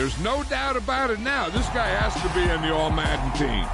There's no doubt about it now. This guy has to be in the All-Madden team.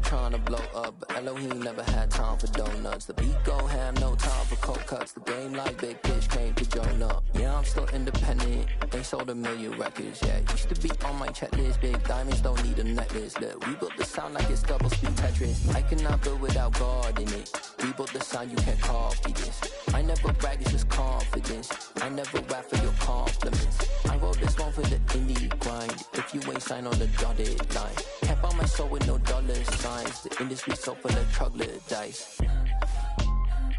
Trying to blow up, but Elohim never had time for donuts. The beat go ham, no time for cold cuts. The game like Big Fish came to Jonah. Yeah, I'm still independent. They sold 1 million records. Yeah, used to be on my checklist. Big diamonds don't need a necklace. Look, we built the sound like it's double speed Tetris. I cannot build without God in it. We built the sound, you can't copy this. I never brag, it's just confidence. I never rap for your compliments. I wrote this one for the indie grind. If you ain't signed on the dotted line, can't buy my soul with no dollar signs. The industry so full of troglodytes.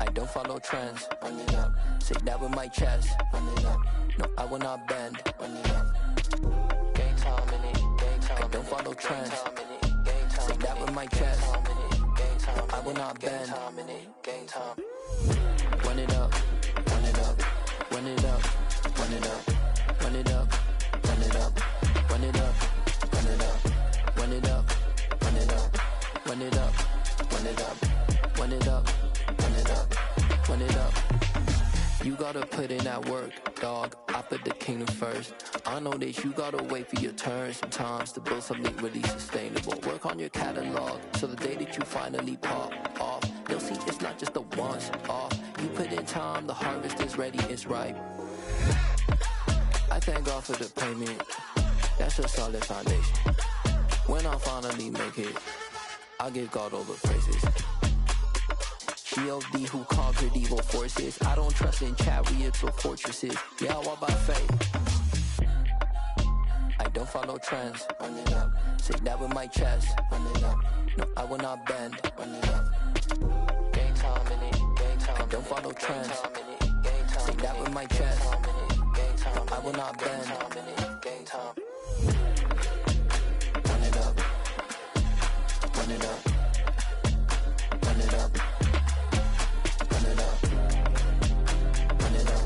I don't follow trends. Run it up. Say that with my chest. Run it up. No, I will not bend. Run it up. Game time in it. Game time. I don't follow trends. Say that with my chest. No, I will not bend. Game time. Run it up. Run it up. Run it up. Run it up. Run it up. Run it up. Run it up. Run it up. Run it up. Run it up. Run it up, run it up, run it up, run it up, run it up. You gotta put in that work, dog. I put the kingdom first. I know that you gotta wait for your turn sometimes to build something really sustainable. Work on your catalog, so the day that you finally pop off, you'll see it's not just a once off. You put in time, the harvest is ready, it's ripe. I thank God for the payment. That's a solid foundation. When I finally make it, I'll give God all the praises. G.O.D. who conquered evil forces. I don't trust in chariots or fortresses. Yeah, I walk by faith. I don't follow trends. Run it up. Say that with my chest. Run it up. No, I will not bend. Run it up. Game time in it. Game time. I don't follow trends. Say that with my chest. No, I will not bend. Game time. Run it up. Run it up. Run it up. Run it up. Run it up.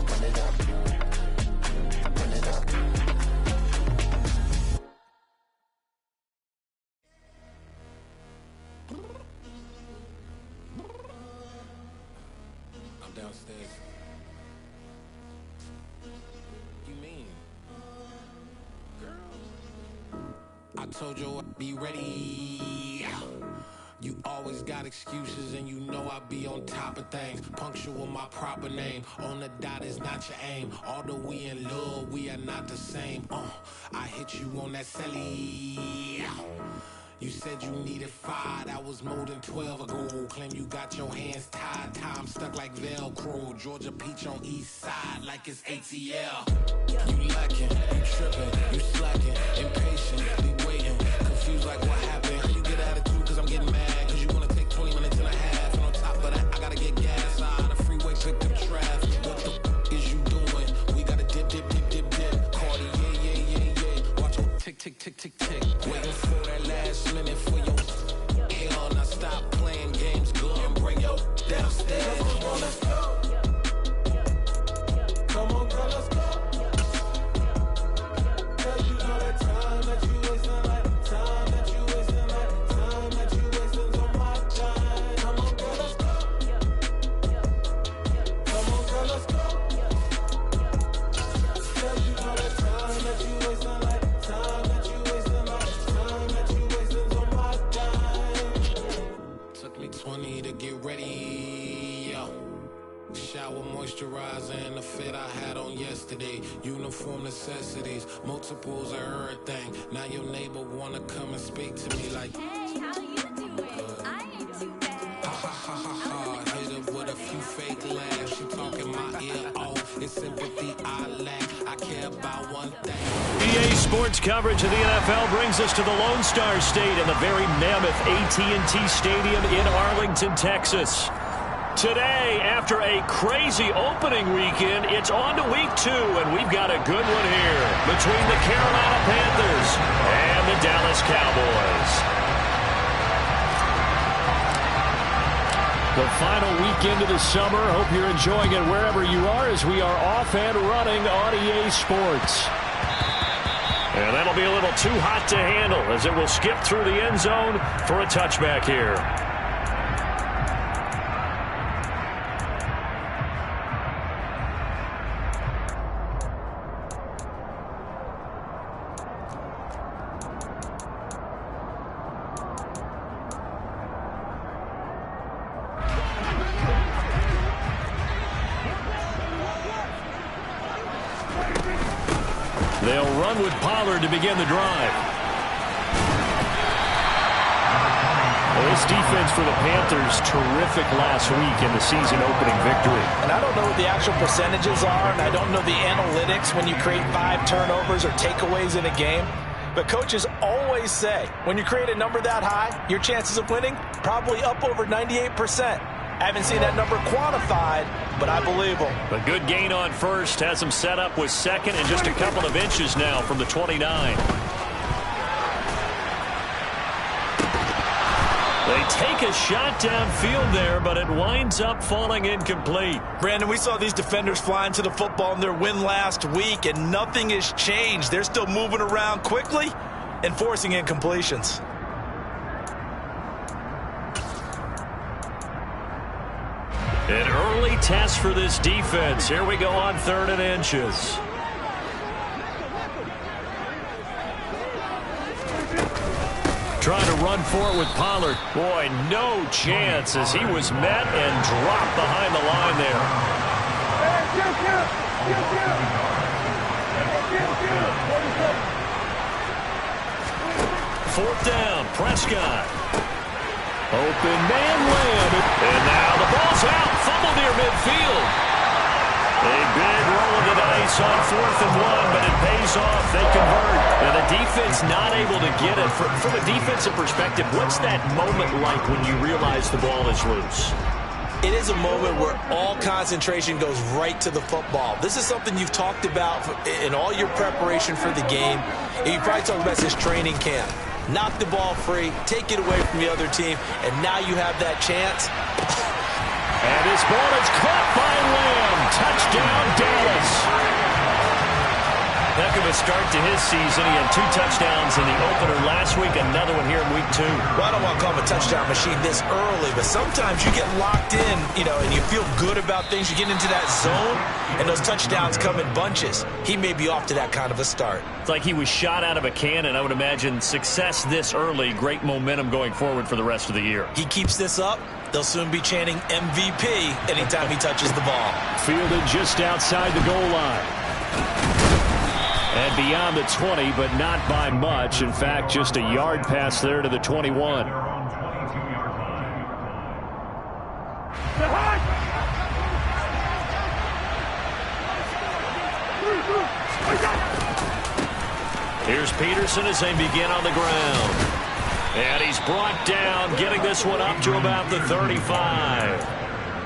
Run it up. Run it up. I'm downstairs. You mean? Girl. I told you I'd be ready. You always got excuses and you know I be on top of things. Punctual my proper name. On the dot is not your aim. Although we in love, we are not the same. I hit you on that celly. You said you needed 5, that was more than 12 ago. Claim you got your hands tied, time stuck like Velcro. Georgia Peach on east side like it's ATL. You lacking, you tripping, you slacking, impatient, be waiting, confused like what happened. How you get attitude cause I'm getting mad, cause you wanna take 20 minutes and a half. And on top of that, I gotta get gas out of the freeway, pick up traffic. What the is you doing? We gotta dip, dip, dip, dip, dip. Cardi, yeah. Watch your tick, tick, tick, tick, tick. Waiting for that last minute for your hell. Now stop playing games, go and bring your downstairs. Come on, let's go. Come on, girl, let's go. Cause you know that time that you wasting, like time that you wasting, like time that you wasting's on my time. Come on, girl, let's go. Come on, girl, let's go. Cause you know that time that you wasting, like time that you wasting, like time that you wasting's on my time. Took me 20 to get ready, yo. Shower, moisturizer, and the fit I had on yesterday. Uniform necessities, multiples of everything. Now your neighbor wanna come and speak to me like, Hey, how you doing? I ain't too bad. ha ha ha ha ha. Hit her with a few fake laughs. She talking my ear off. It's sympathy I lack. I care about one thing. EA Sports coverage of the NFL brings us to the Lone Star State and the very mammoth AT&T Stadium in Arlington, Texas. Today, after a crazy opening weekend, it's on to week 2, and we've got a good one here between the Carolina Panthers and the Dallas Cowboys. The final weekend of the summer. Hope you're enjoying it wherever you are as we are off and running on EA Sports. And that'll be a little too hot to handle as it will skip through the end zone for a touchback here. run with Pollard to begin the drive. Well, this defense for the Panthers, terrific last week in the season-opening victory. And I don't know what the actual percentages are, and I don't know the analytics when you create 5 turnovers or takeaways in a game. But coaches always say, when you create a number that high, your chances of winning probably up over 98%. I haven't seen that number quantified, but I believe them. A good gain on first has them set up with second and just a couple of inches now from the 29. They take a shot downfield there, but it winds up falling incomplete. Brandon, we saw these defenders flying to the football in their win last week, and nothing has changed. They're still moving around quickly and forcing incompletions. An early test for this defense. Here we go on 3rd and inches. Trying to run for it with Pollard. Boy, no chance as he was met and dropped behind the line there. 4th down, Prescott. Open man Lamb. And now the ball's out. Fumble near midfield. A big roll of the dice on 4th and 1, but it pays off. They convert. And the defense not able to get it. From a defensive perspective, what's that moment like when you realize the ball is loose? It is a moment where all concentration goes right to the football. This is something you've talked about in all your preparation for the game. And you probably talked about this training camp. Knock the ball free, take it away from the other team, and now you have that chance. And his ball is caught by Lamb. Touchdown, Dallas. Heck of a start to his season. He had 2 touchdowns in the opener last week, another one here in week 2. Well, I don't want to call him a touchdown machine this early, but sometimes you get locked in, and you feel good about things. You get into that zone, and those touchdowns come in bunches. He may be off to that kind of a start. It's like he was shot out of a cannon. I would imagine success this early, great momentum going forward for the rest of the year. He keeps this up, they'll soon be chanting MVP anytime he touches the ball. Fielded just outside the goal line. And beyond the 20, but not by much. In fact, just a yard pass there to the 21. Here's Peterson as they begin on the ground. And he's brought down, getting this one up to about the 35.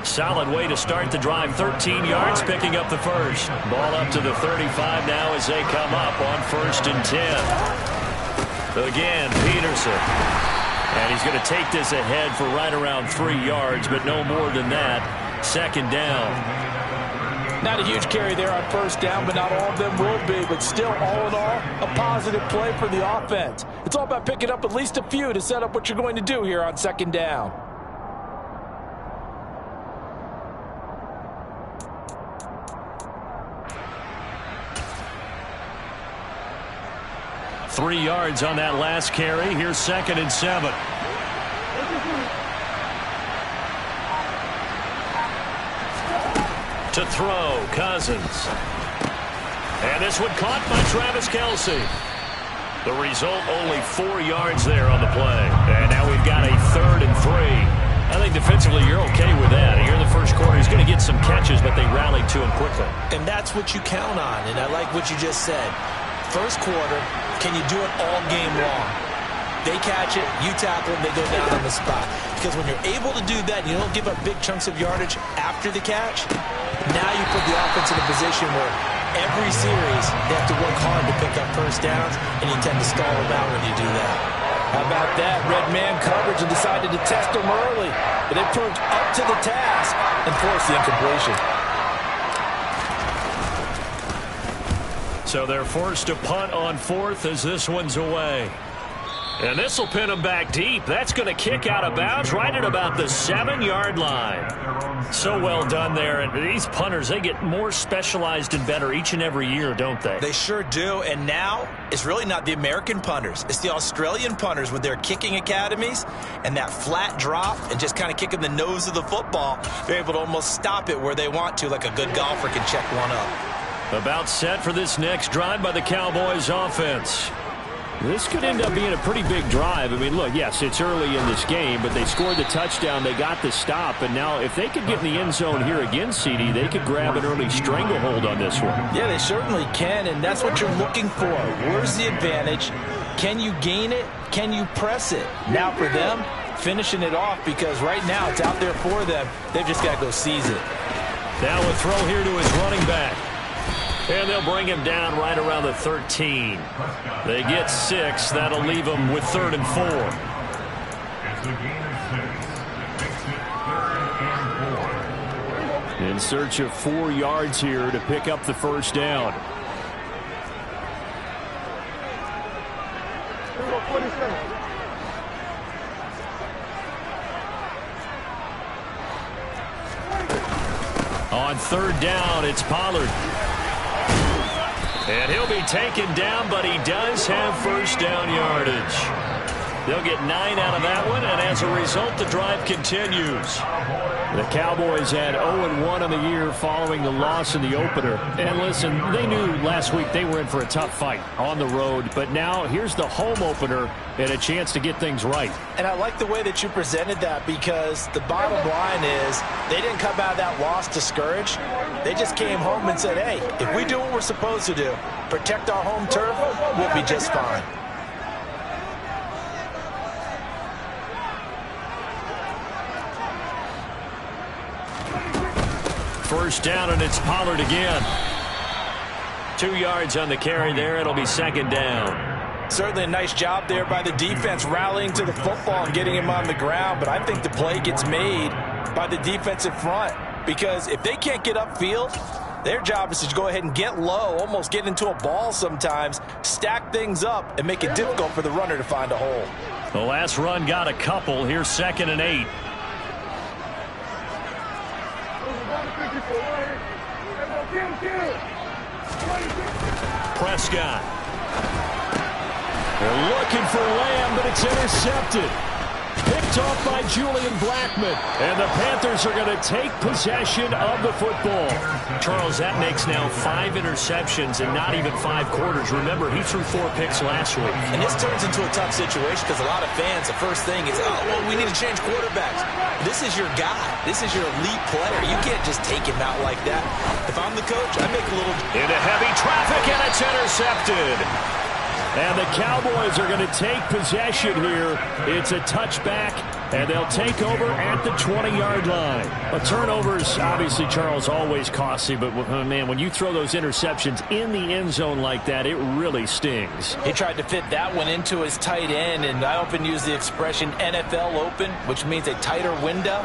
Solid way to start the drive. 13 yards, picking up the first. Ball up to the 35 now as they come up on 1st and 10. Again, Peterson. And he's going to take this ahead for right around 3 yards, but no more than that. 2nd down. Not a huge carry there on 1st down, but not all of them will be. But still, all in all, a positive play for the offense. It's all about picking up at least a few to set up what you're going to do here on 2nd down. Three yards on that last carry. Here's 2nd and 7. To throw, Cousins. And this one caught by Travis Kelce. The result, only 4 yards there on the play. And now we've got a 3rd and 3. I think defensively you're okay with that. Here in the first quarter, he's going to get some catches, but they rallied to him quickly. And that's what you count on, and I like what you just said. First quarter, can you do it all game long? They catch it, you tackle them, they go down on the spot. Because when you're able to do that, and you don't give up big chunks of yardage after the catch, now you put the offense in a position where every series they have to work hard to pick up 1st downs, and you tend to stall them out when you do that. How about that? Red man coverage and decided to test them early. But they proved up to the task and forced the incompletion. So they're forced to punt on 4th as this one's away. And this will pin them back deep. That's going to kick out of bounds right at about the 7-yard line. So well done there. And these punters, they get more specialized and better each and every year, don't they? They sure do. And now it's really not the American punters. It's the Australian punters with their kicking academies and that flat drop and just kind of kicking the nose of the football. They're able to almost stop it where they want to, like a good golfer can check one up. About set for this next drive by the Cowboys offense. This could end up being a pretty big drive. I mean, look, yes, it's early in this game, but they scored the touchdown. They got the stop. And now if they could get in the end zone here again, CD, they could grab an early stranglehold on this one. Yeah, they certainly can, and that's what you're looking for. Where's the advantage? Can you gain it? Can you press it? Now for them, finishing it off, because right now it's out there for them. They've just got to go seize it. Now a throw here to his running back. And they'll bring him down right around the 13. They get 6. That'll leave them with 3rd and 4. It's a gain of 6. Makes it 3rd and 4. In search of 4 yards here to pick up the first down. On 3rd down, it's Pollard. And he'll be taken down, but he does have first down yardage. They'll get 9 out of that one, and as a result, the drive continues. The Cowboys had 0-1 on the year following the loss in the opener. And listen, they knew last week they were in for a tough fight on the road, but now here's the home opener and a chance to get things right. And I like the way that you presented that, because the bottom line is they didn't come out of that loss discouraged. They just came home and said, hey, if we do what we're supposed to do, protect our home turf, we'll be just fine. First down, and it's Pollard again. 2 yards on the carry there. It'll be 2nd down. Certainly a nice job there by the defense, rallying to the football and getting him on the ground. But I think the play gets made by the defensive front, because if they can't get upfield, their job is to go ahead and get low, almost get into a ball sometimes, stack things up, and make it difficult for the runner to find a hole. The last run got a couple. Here's 2nd and 8. Prescott. They're looking for Lamb, but it's intercepted. Picked off by Julian Blackmon. And the Panthers are going to take possession of the football. Charles, that makes now 5 interceptions in not even 5 quarters. Remember, he threw 4 picks last week. And this turns into a tough situation, because a lot of fans, the first thing is, oh, well, we need to change quarterbacks. This is your guy. This is your elite player. You can't just take him out like that. If I'm the coach, I make a little... Into heavy traffic, and it's intercepted. And the Cowboys are going to take possession here. It's a touchback, and they'll take over at the 20-yard line. A turnover is obviously, Charles, always costly, but, man, when you throw those interceptions in the end zone like that, it really stings. He tried to fit that one into his tight end, and I often use the expression NFL open, which means a tighter window.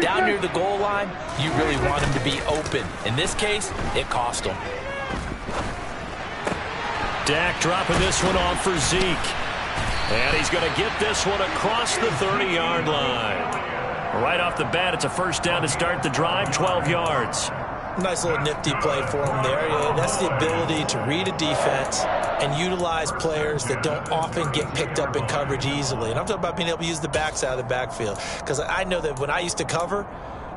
Down near the goal line, you really want him to be open. In this case, it cost him. Dak dropping this one off for Zeke. And he's going to get this one across the 30-yard line. Right off the bat, it's a first down to start the drive, 12 yards. Nice little nifty play for him there. Yeah, that's the ability to read a defense and utilize players that don't often get picked up in coverage easily. And I'm talking about being able to use the backside of the backfield. Because I know that when I used to cover,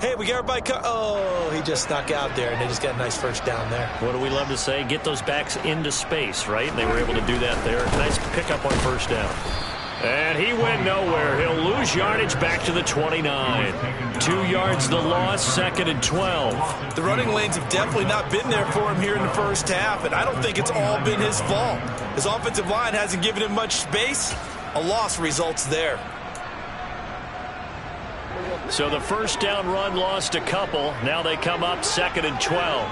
hey, we got everybody oh, he just snuck out there, and they just got a nice first down there. What do we love to say? Get those backs into space, right? And they were able to do that there. Nice pickup on first down. And he went nowhere. He'll lose yardage back to the 29. 2 yards the loss, 2nd and 12. The running lanes have definitely not been there for him here in the first half, and I don't think it's all been his fault. His offensive line hasn't given him much space. A loss results there. So the first down run lost a couple. Now they come up 2nd and 12.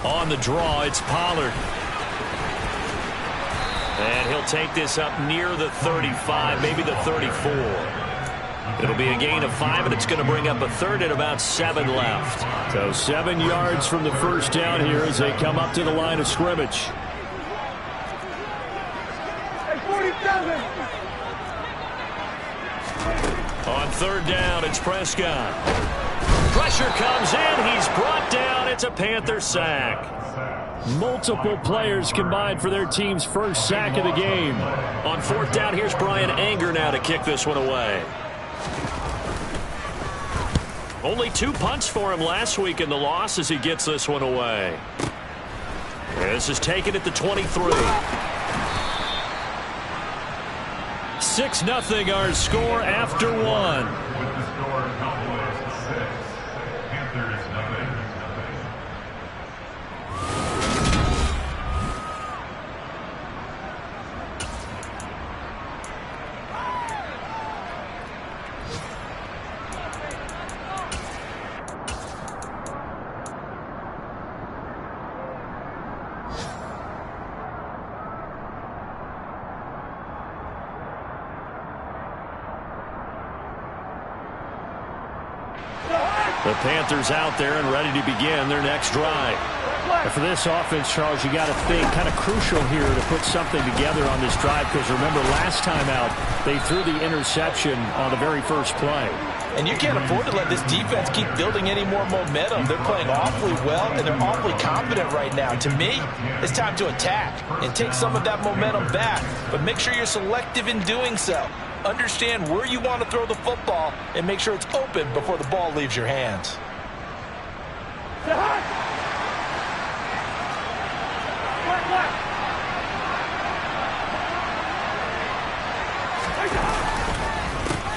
On the draw, it's Pollard. And he'll take this up near the 35, maybe the 34. It'll be a gain of 5, and it's going to bring up a 3rd and about 7 left. So 7 yards from the first down here as they come up to the line of scrimmage. On 3rd down, it's Prescott. Pressure comes in. He's brought down. It's a Panther sack. Multiple players combined for their team's first sack of the game. On 4th down, here's Brian Anger now to kick this one away. Only 2 punts for him last week in the loss as he gets this one away. This is taken at the 23. 6-0 our score after 1. With the score, Cowboys 6, Panthers 0. The Panthers out there and ready to begin their next drive. And for this offense, Charles, you got to think kind of crucial here to put something together on this drive, because remember last time out they threw the interception on the very first play. And you can't afford to let this defense keep building any more momentum. They're playing awfully well, and they're awfully confident right now. To me, it's time to attack and take some of that momentum back, but make sure you're selective in doing so. Understand where you want to throw the football and make sure it's open before the ball leaves your hands.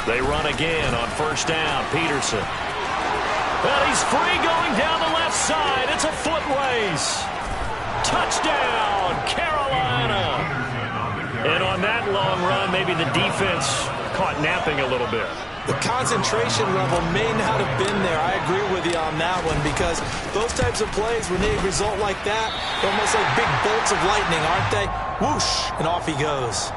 They run again on first down. Peterson. And he's free going down the left side. It's a foot race. Touchdown, Carolina. And on that long run, maybe the defense caught napping a little bit. The concentration level may not have been there. I agree with you on that one, because those types of plays, when they result like that, they're almost like big bolts of lightning, aren't they? Whoosh, and off he goes.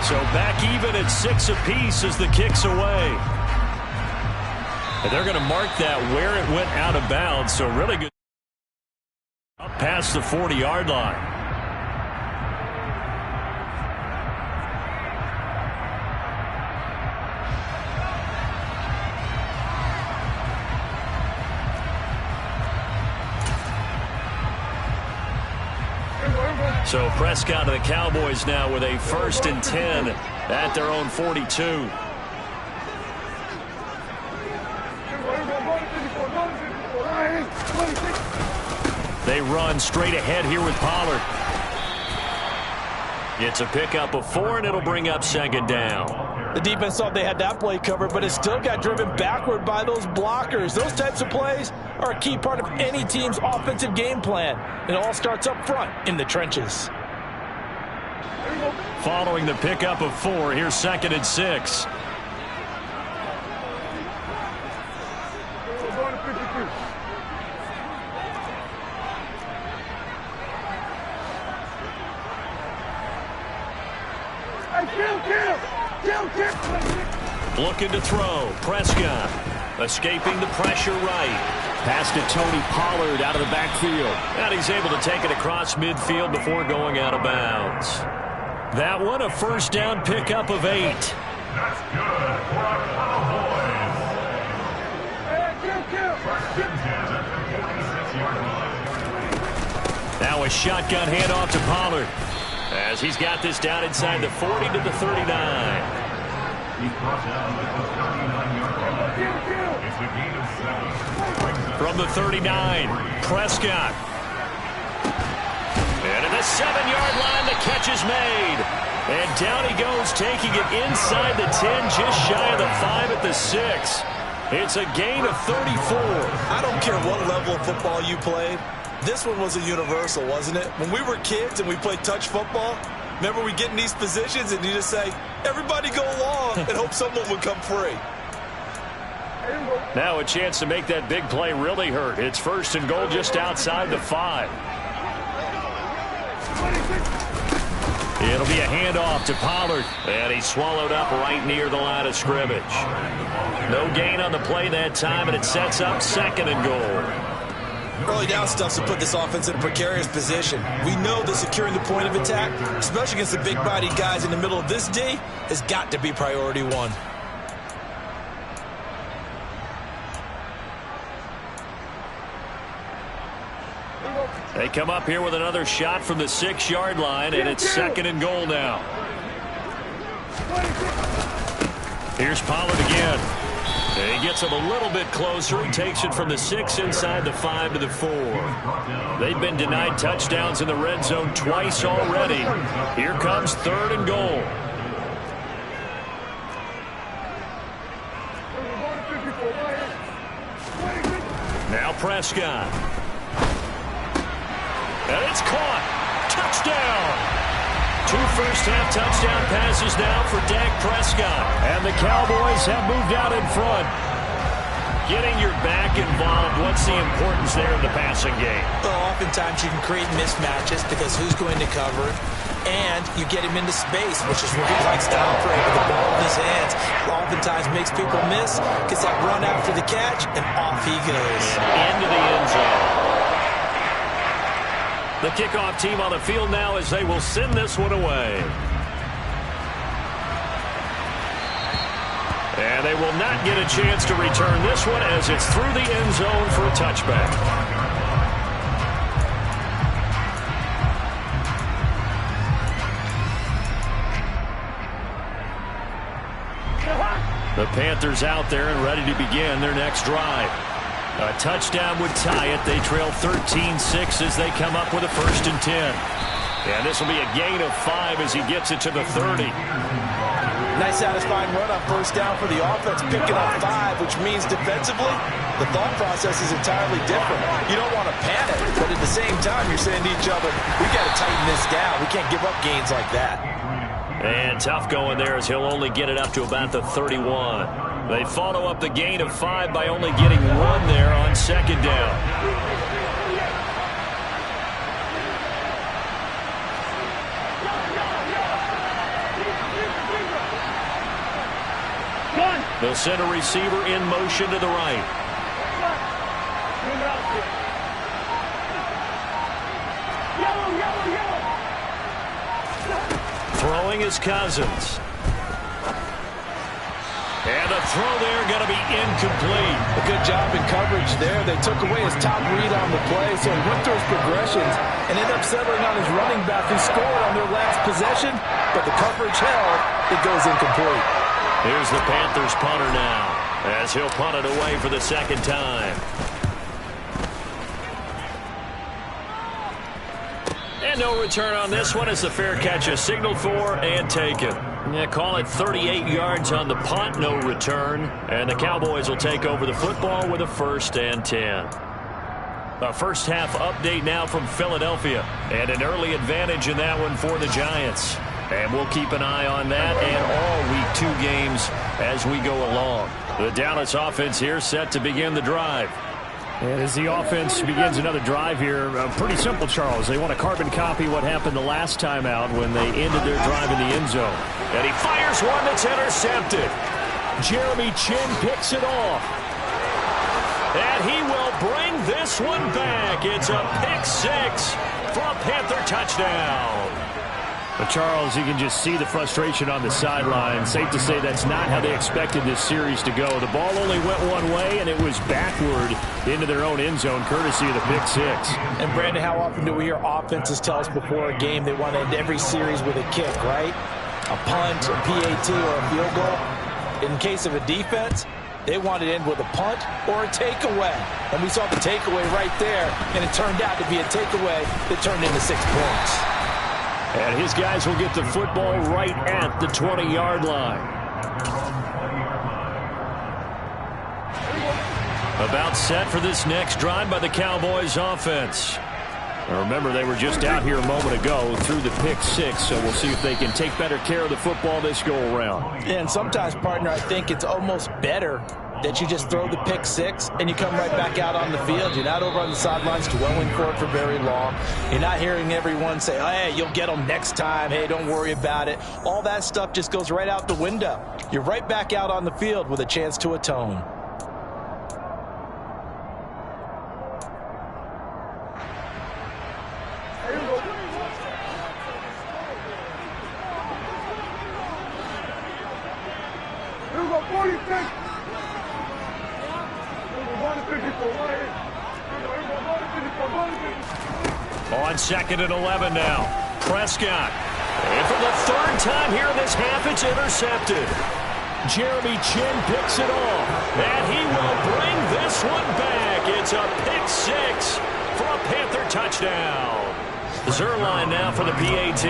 So back even at 6 apiece as the kick's away. And they're going to mark that where it went out of bounds, so really good. Up past the 40-yard line. So Prescott and the Cowboys now with a 1st and 10 at their own 42. They run straight ahead here with Pollard. It's a pickup of 4, and it'll bring up 2nd down. The defense thought they had that play covered, but it still got driven backward by those blockers. Those types of plays are a key part of any team's offensive game plan. It all starts up front in the trenches. Following the pickup of 4, here's 2nd and 6. Looking to throw. Prescott escaping the pressure right. Pass to Tony Pollard out of the backfield. And he's able to take it across midfield before going out of bounds. That one a 1st down pickup of 8. That's good for our Cowboys. First and 10 at the 46-yard line. Now a shotgun handoff to Pollard as he's got this down inside the 40 to the 39. He's brought down at the 39-yard line. It's a gain of 7. From the 39, Prescott. And at the 7-yard line, the catch is made. And down he goes, taking it inside the 10, just shy of the 5 at the 6. It's a gain of 34. I don't care what level of football you played. This one was a universal, wasn't it? When we were kids and we played touch football, remember we get in these positions and you just say, everybody go along, and hope someone would come free. Now a chance to make that big play really hurt. It's 1st and goal just outside the 5. It'll be a handoff to Pollard. And he's swallowed up right near the line of scrimmage. No gain on the play that time, and it sets up 2nd and goal. Early down stuff's to put this offense in a precarious position. We know that securing the point of attack, especially against the big-bodied guys in the middle of this D, has got to be priority 1. They come up here with another shot from the 6-yard line, and it's 2nd and goal now. Here's Pollard again. And he gets him a little bit closer. He takes it from the 6 inside the 5 to the 4. They've been denied touchdowns in the red zone twice already. Here comes 3rd and goal. Now Prescott. And it's caught. Touchdown. 2 first-half touchdown passes now for Dak Prescott. And the Cowboys have moved out in front. Getting your back involved, what's the importance there in the passing game? Well, oftentimes you can create mismatches because who's going to cover it? And you get him into space, which is where he likes to operate with the ball in his hands. Oftentimes makes people miss, gets that run after the catch, and off he goes. And into the end zone. The kickoff team on the field now as they will send this one away. And they will not get a chance to return this one as it's through the end zone for a touchback. The Panthers out there and ready to begin their next drive. A touchdown would tie it. They trail 13-6 as they come up with a 1st and 10. And this will be a gain of 5 as he gets it to the 30. Nice satisfying run on 1st down for the offense, picking up 5, which means defensively, the thought process is entirely different. You don't want to panic, but at the same time, you're saying to each other, we got to tighten this down. We can't give up gains like that. And tough going there as he'll only get it up to about the 31. They follow up the gain of 5 by only getting 1 there on 2nd down. They'll send a receiver in motion to the right. Throwing is Cousins. And the throw there going to be incomplete. A good job in coverage there. They took away his top read on the play, so he went through his progressions and ended up settling on his running back who scored on their last possession, but the coverage held. It goes incomplete. Here's the Panthers punter now as he'll punt it away for the 2nd time. And no return on this one as the fair catch is signaled for and taken. Yeah, call it 38 yards on the punt, no return. And the Cowboys will take over the football with a 1st and 10. A first-half update now from Philadelphia. And an early advantage in that one for the Giants. And we'll keep an eye on that and all Week 2 games as we go along. The Dallas offense here set to begin the drive. And as the offense begins another drive here, pretty simple, Charles. They want to carbon copy what happened the last time out when they ended their drive in the end zone. And he fires one that's intercepted. Jeremy Chinn picks it off. And he will bring this one back. It's a pick 6 for a Panther touchdown. But Charles, you can just see the frustration on the sideline. Safe to say that's not how they expected this series to go. The ball only went one way, and it was backward into their own end zone, courtesy of the pick 6. And, Brandon, how often do we hear offenses tell us before a game they want to end every series with a kick, right? A punt, a PAT, or a field goal. In case of a defense, they wanted to end with a punt or a takeaway. And we saw the takeaway right there, and it turned out to be a takeaway that turned into 6 points. And his guys will get the football right at the 20-yard line. About set for this next drive by the Cowboys offense. Now remember, they were just out here a moment ago through the pick 6, so we'll see if they can take better care of the football this go-around. And sometimes, partner, I think it's almost better that you just throw the pick 6 and you come right back out on the field. You're not over on the sidelines dwelling for it for very long. You're not hearing everyone say, oh, hey, you'll get them next time. Hey, don't worry about it. All that stuff just goes right out the window. You're right back out on the field with a chance to atone. On 2nd and 11 now. Prescott. And for the 3rd time here in this half, it's intercepted. Jeremy Chinn picks it off, and he will bring this one back. It's a pick six for a Panther touchdown. Zuerlein now for the PAT.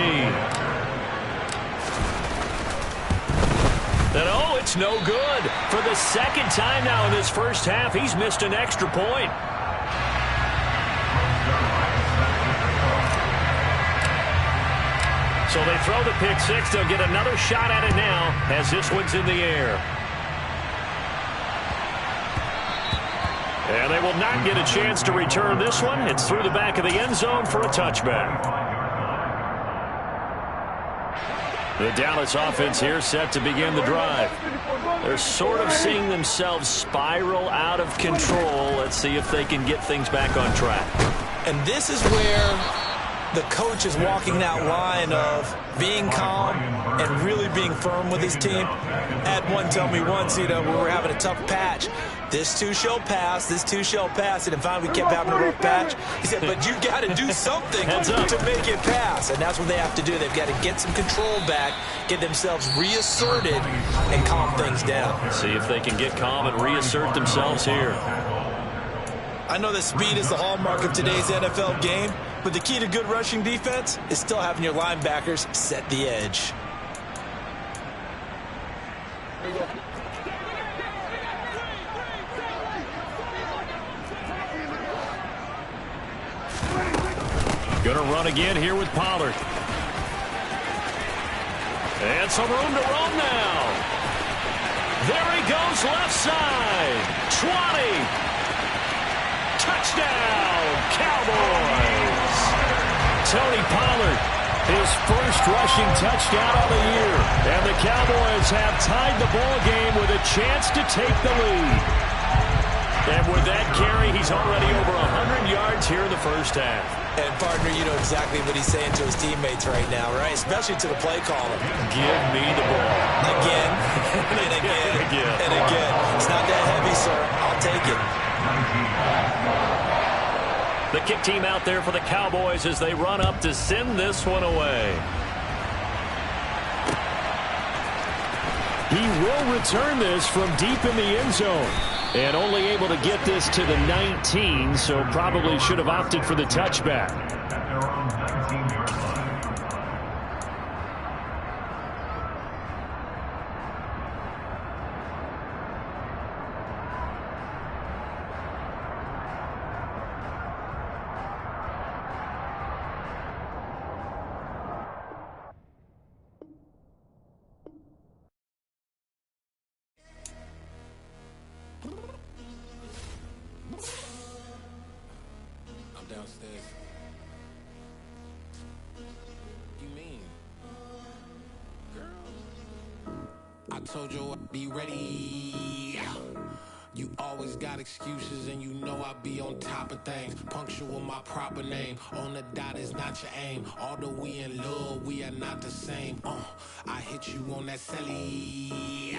And oh, it's no good. For the second time now in this first half, he's missed an extra point. So they throw the pick six. They'll get another shot at it now as this one's in the air. And they will not get a chance to return this one. It's through the back of the end zone for a touchback. The Dallas offense here set to begin the drive. They're sort of seeing themselves spiral out of control. Let's see if they can get things back on track. And this is where the coach is walking that line of being calm and really being firm with his team. Had one tell me once, we were having a tough patch. This too shall pass, this too shall pass. And finally we kept having a rough patch. He said, but you got to do something to make it pass. And that's what they have to do. They've got to get some control back, get themselves reasserted, and calm things down. See if they can get calm and reassert themselves here. I know that speed is the hallmark of today's NFL game, but the key to good rushing defense is still having your linebackers set the edge. Going to run again here with Pollard. And some room to roam now. There he goes left side. 20. Touchdown, Cowboys! Tony Pollard, his first rushing touchdown of the year. And the Cowboys have tied the ball game with a chance to take the lead. And with that carry, he's already over 100 yards here in the first half. And, partner, you know exactly what he's saying to his teammates right now, right? Especially to the play caller. Give me the ball. Again, and again, and again. It's not that heavy, sir. I'll take it. The kick team out there for the Cowboys as they run up to send this one away. He will return this from deep in the end zone. And only able to get this to the 19, so probably should have opted for the touchback. At their own 19-yard line. Downstairs. You mean? Girl, I told you I'd be ready. You always got excuses and you know I be on top of things. Punctual my proper name. On the dot is not your aim. Although we in love, we are not the same. I hit you on that celly.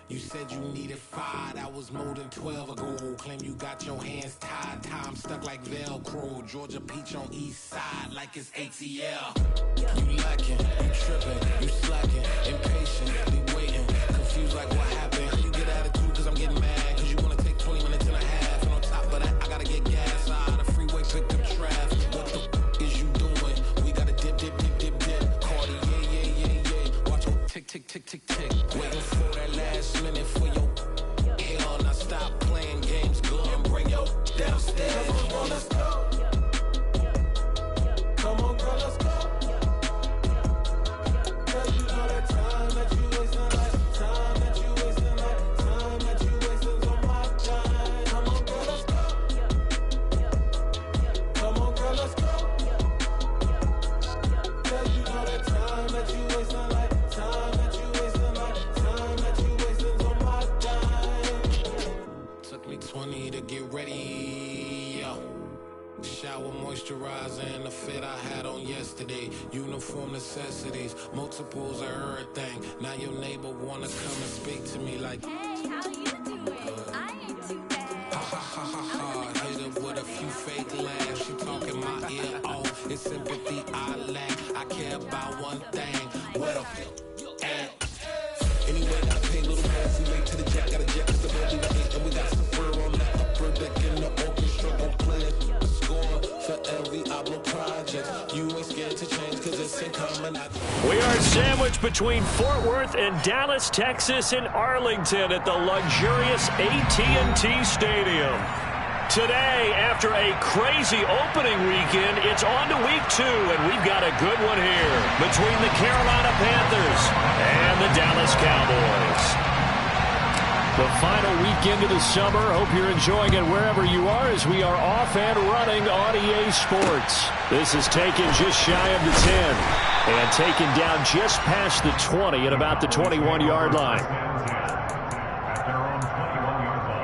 You said you needed 5, that was more than 12 ago. Claim you got your hands tied, time stuck like Velcro. Georgia Peach on east side like it's ATL. You lacking, you tripping, you slacking, impatient, waiting, confused like what happened. You get attitude cause I'm getting mad, cause you wanna take 20 minutes and a half. And on top of that, I gotta get gas out of the freeway, picked up traffic. What the is you doing? We gotta dip, dip, dip, dip, dip. Cardi, yeah. Watch your tick, tick, tick, tick, tick. Waiting for that last minute for your hell. Now stop playing games, go and bring your downstairs. Come on, girl, let's go. Come on, girl, let's go. Cause you know that time that you wasting, like time that you wasting, like time that you wasting on my time. Come on, girl, let's go. Come on, girl, let's go. Cause you know that time that you wasting, like time that you wasting, like time that you wasting on my time. Took me 20 to get ready. Shower moisturizer and the fit I had on yesterday. Uniform necessities, multiples of everything. Now your neighbor wanna come and speak to me like, Hey, how you doing? I ain't too bad. ha ha ha ha. Hit her with a few fake laughs. She talking my ear off. It's sympathy I lack. I care about one thing. What a at. Anyway, I pay ain't coming out. We are sandwiched between Fort Worth and Dallas, Texas, and Arlington at the luxurious AT&T Stadium. Today, after a crazy opening weekend, it's on to week 2, and we've got a good one here between the Carolina Panthers and the Dallas Cowboys. The final weekend of the summer. Hope you're enjoying it wherever you are as we are off and running on EA Sports. This is taken just shy of the 10 and taken down just past the 20 at about the 21-yard line. At their own 21-yard line.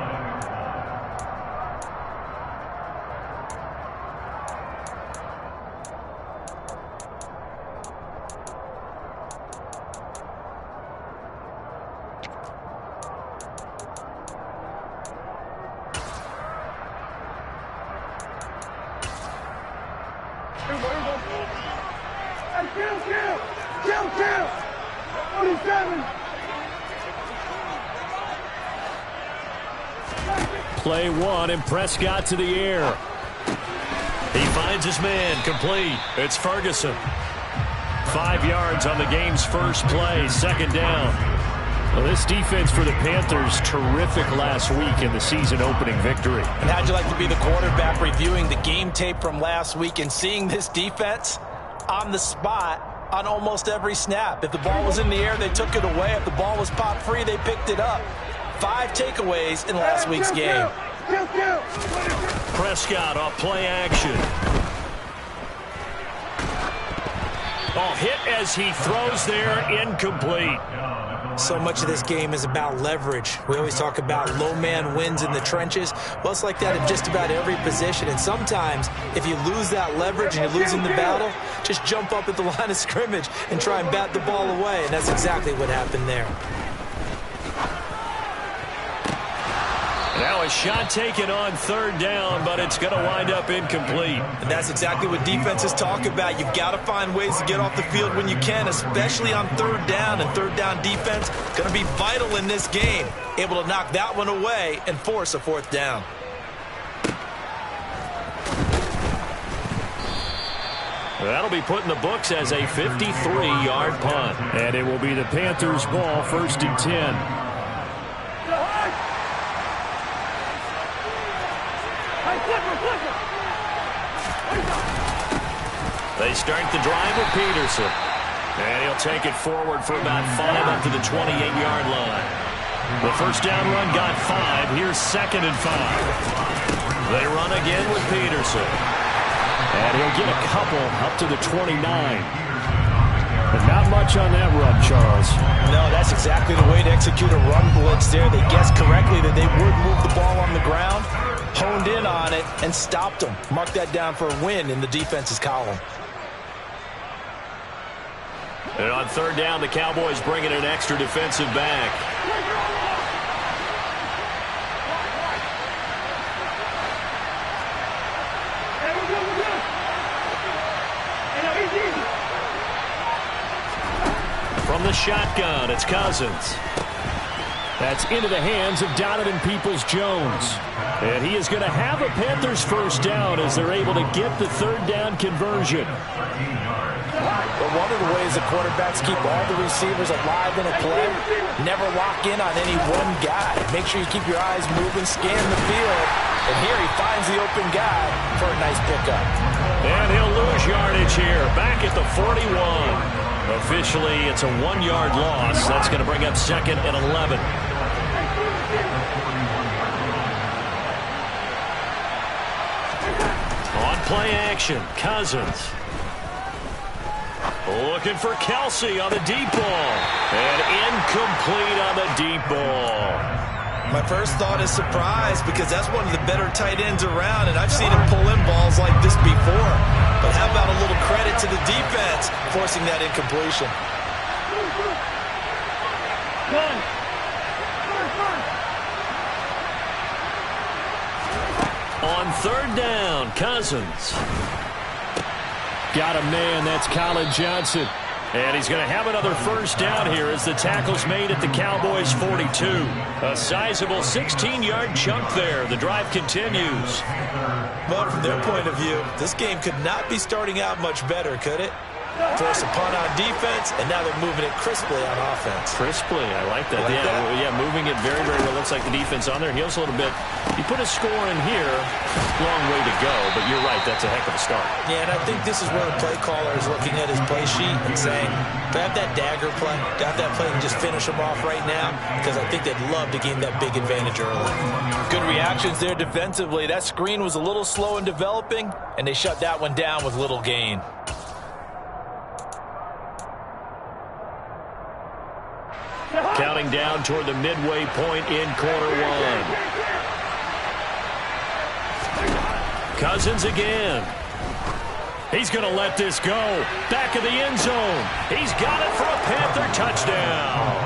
Play 1 and Prescott to the air. He finds his man, complete. It's Ferguson. 5 yards on the game's first play, second down. Well, this defense for the Panthers, terrific last week in the season-opening victory. And how'd you like to be the quarterback reviewing the game tape from last week and seeing this defense on the spot on almost every snap? If the ball was in the air, they took it away. If the ball was popped free, they picked it up. 5 takeaways in last week's game. Prescott off play action. Oh, hit as he throws there, incomplete. So much of this game is about leverage. We always talk about low man wins in the trenches. Well, it's like that in just about every position. And sometimes, if you lose that leverage and you're losing the battle, just jump up at the line of scrimmage and try and bat the ball away. And that's exactly what happened there. Now a shot taken on third down, but it's going to wind up incomplete. And that's exactly what defenses talk about. You've got to find ways to get off the field when you can, especially on third down. And third down defense going to be vital in this game. Able to knock that one away and force a fourth down. That'll be put in the books as a 53-yard punt. And it will be the Panthers' ball, 1st and 10. They start the drive with Peterson. And he'll take it forward for about 5 up to the 28-yard line. The first down run got 5. Here's 2nd and 5. They run again with Peterson. And he'll get a couple up to the 29. But not much on that run, Charles. No, that's exactly the way to execute a run blitz there. They guessed correctly that they would move the ball on the ground, honed in on it, and stopped them. Mark that down for a win in the defense's column. And on third down, the Cowboys bring in an extra defensive back. From the shotgun, it's Cousins. That's into the hands of Donovan Peoples-Jones. And he is going to have a Panthers first down as they're able to get the third down conversion. But one of the ways the quarterbacks keep all the receivers alive in a play, never lock in on any one guy. Make sure you keep your eyes moving, scan the field. And here he finds the open guy for a nice pickup. And he'll lose yardage here, back at the 41. Officially, it's a 1-yard loss. That's going to bring up 2nd and 11. On play action, Cousins. Looking for Kelsey on the deep ball. And incomplete on the deep ball. My first thought is surprise because that's one of the better tight ends around, and I've seen him pull in balls like this before. But how about a little credit to the defense forcing that incompletion? On third down, Cousins. Got a man, that's Colin Johnson. And he's going to have another first down here as the tackle's made at the Cowboys' 42. A sizable 16-yard chunk there. The drive continues. But from their point of view, this game could not be starting out much better, could it? force a punt on defense, and now they're moving it crisply on offense. Crisply, I like that. Yeah, moving it very, very well. Looks like the defense on there heals a little bit. You put a score in here, long way to go, but you're right, that's a heck of a start. Yeah, and I think this is where the play caller is looking at his play sheet and saying, grab that dagger play, grab that play and just finish them off right now, because I think they'd love to gain that big advantage early. Good reactions there defensively. That screen was a little slow in developing, and they shut that one down with little gain. Counting down toward the midway point in quarter one. Cousins again. He's going to let this go. Back of the end zone. He's got it for a Panther touchdown.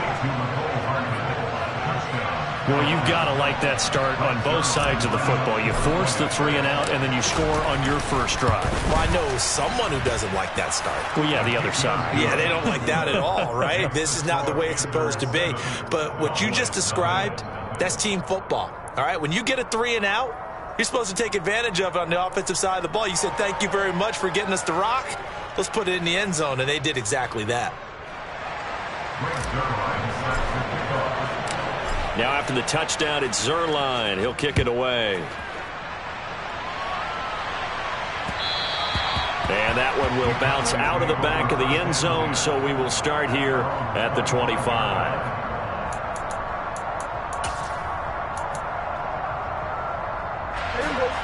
Well, you've got to like that start on both sides of the football. You force the 3 and out, and then you score on your first drive. Well, I know someone who doesn't like that start. Well, yeah, the other side. Yeah, they don't like that at all, right? This is not the way it's supposed to be. But what you just described, that's team football, all right? When you get a 3 and out, you're supposed to take advantage of it on the offensive side of the ball. You said, thank you very much for getting us the rock. Let's put it in the end zone, and they did exactly that. Now after the touchdown, it's Zuerlein. He'll kick it away. And that one will bounce out of the back of the end zone, so we will start here at the 25.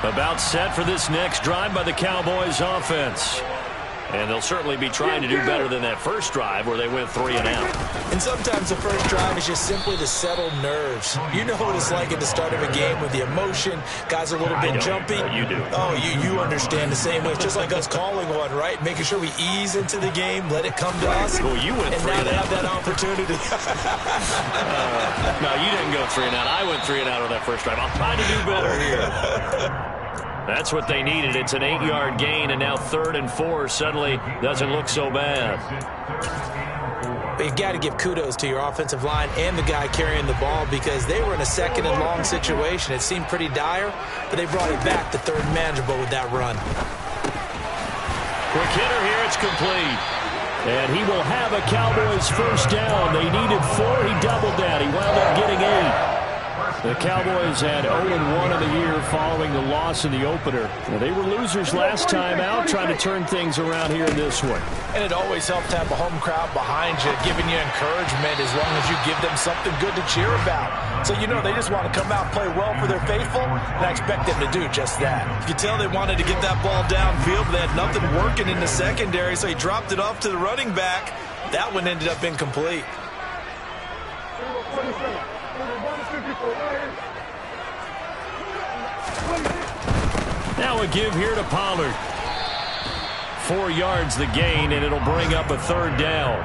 About set for this next drive by the Cowboys offense. And they'll certainly be trying to do better than that first drive where they went 3 and out. And sometimes the first drive is just simply to settle nerves. You know what it's like at the start of a game with the emotion. Guys are a little bit jumpy. You do. Oh, you understand the same way. It's just like us calling one, right? Making sure we ease into the game, let it come to us. Well, you went 3 and out. And now they have that opportunity. No, you didn't go 3 and out. I went 3 and out on that first drive. I'll try to do better here. That's what they needed. It's an 8-yard gain, and now 3rd and 4 suddenly doesn't look so bad. But you've got to give kudos to your offensive line and the guy carrying the ball, because they were in a 2nd and long situation. It seemed pretty dire, but they brought it back to 3rd and manageable with that run. Quick hitter here. It's complete. And he will have a Cowboys first down. They needed 4. He doubled that. He wound up getting 8. The Cowboys had 0-1 in the year following the loss in the opener. Well, they were losers last time out, trying to turn things around here in this one. And it always helps to have a home crowd behind you, giving you encouragement as long as you give them something good to cheer about. So, you know, they just want to come out and play well for their faithful, and I expect them to do just that. You can tell they wanted to get that ball downfield, but they had nothing working in the secondary, so he dropped it off to the running back. That one ended up incomplete. Now a give here to Pollard. 4 yards the gain, and it'll bring up a 3rd down.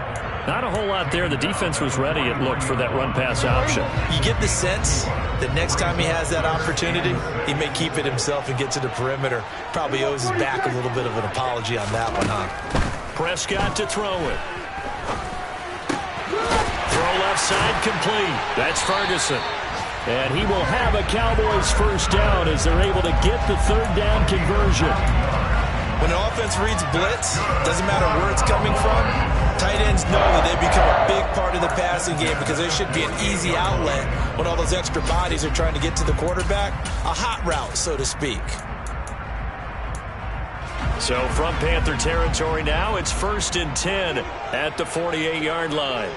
Not a whole lot there. The defense was ready, it looked, for that run-pass option. You get the sense that next time he has that opportunity, he may keep it himself and get to the perimeter. Probably owes his back a little bit of an apology on that one, huh? Prescott to throw it. Throw left side complete. That's Ferguson. And he will have a Cowboys first down as they're able to get the 3rd down conversion. When an offense reads blitz, doesn't matter where it's coming from, tight ends know that they become a big part of the passing game, because there should be an easy outlet when all those extra bodies are trying to get to the quarterback. A hot route, so to speak. So from Panther territory now, it's 1st and 10 at the 48-yard line.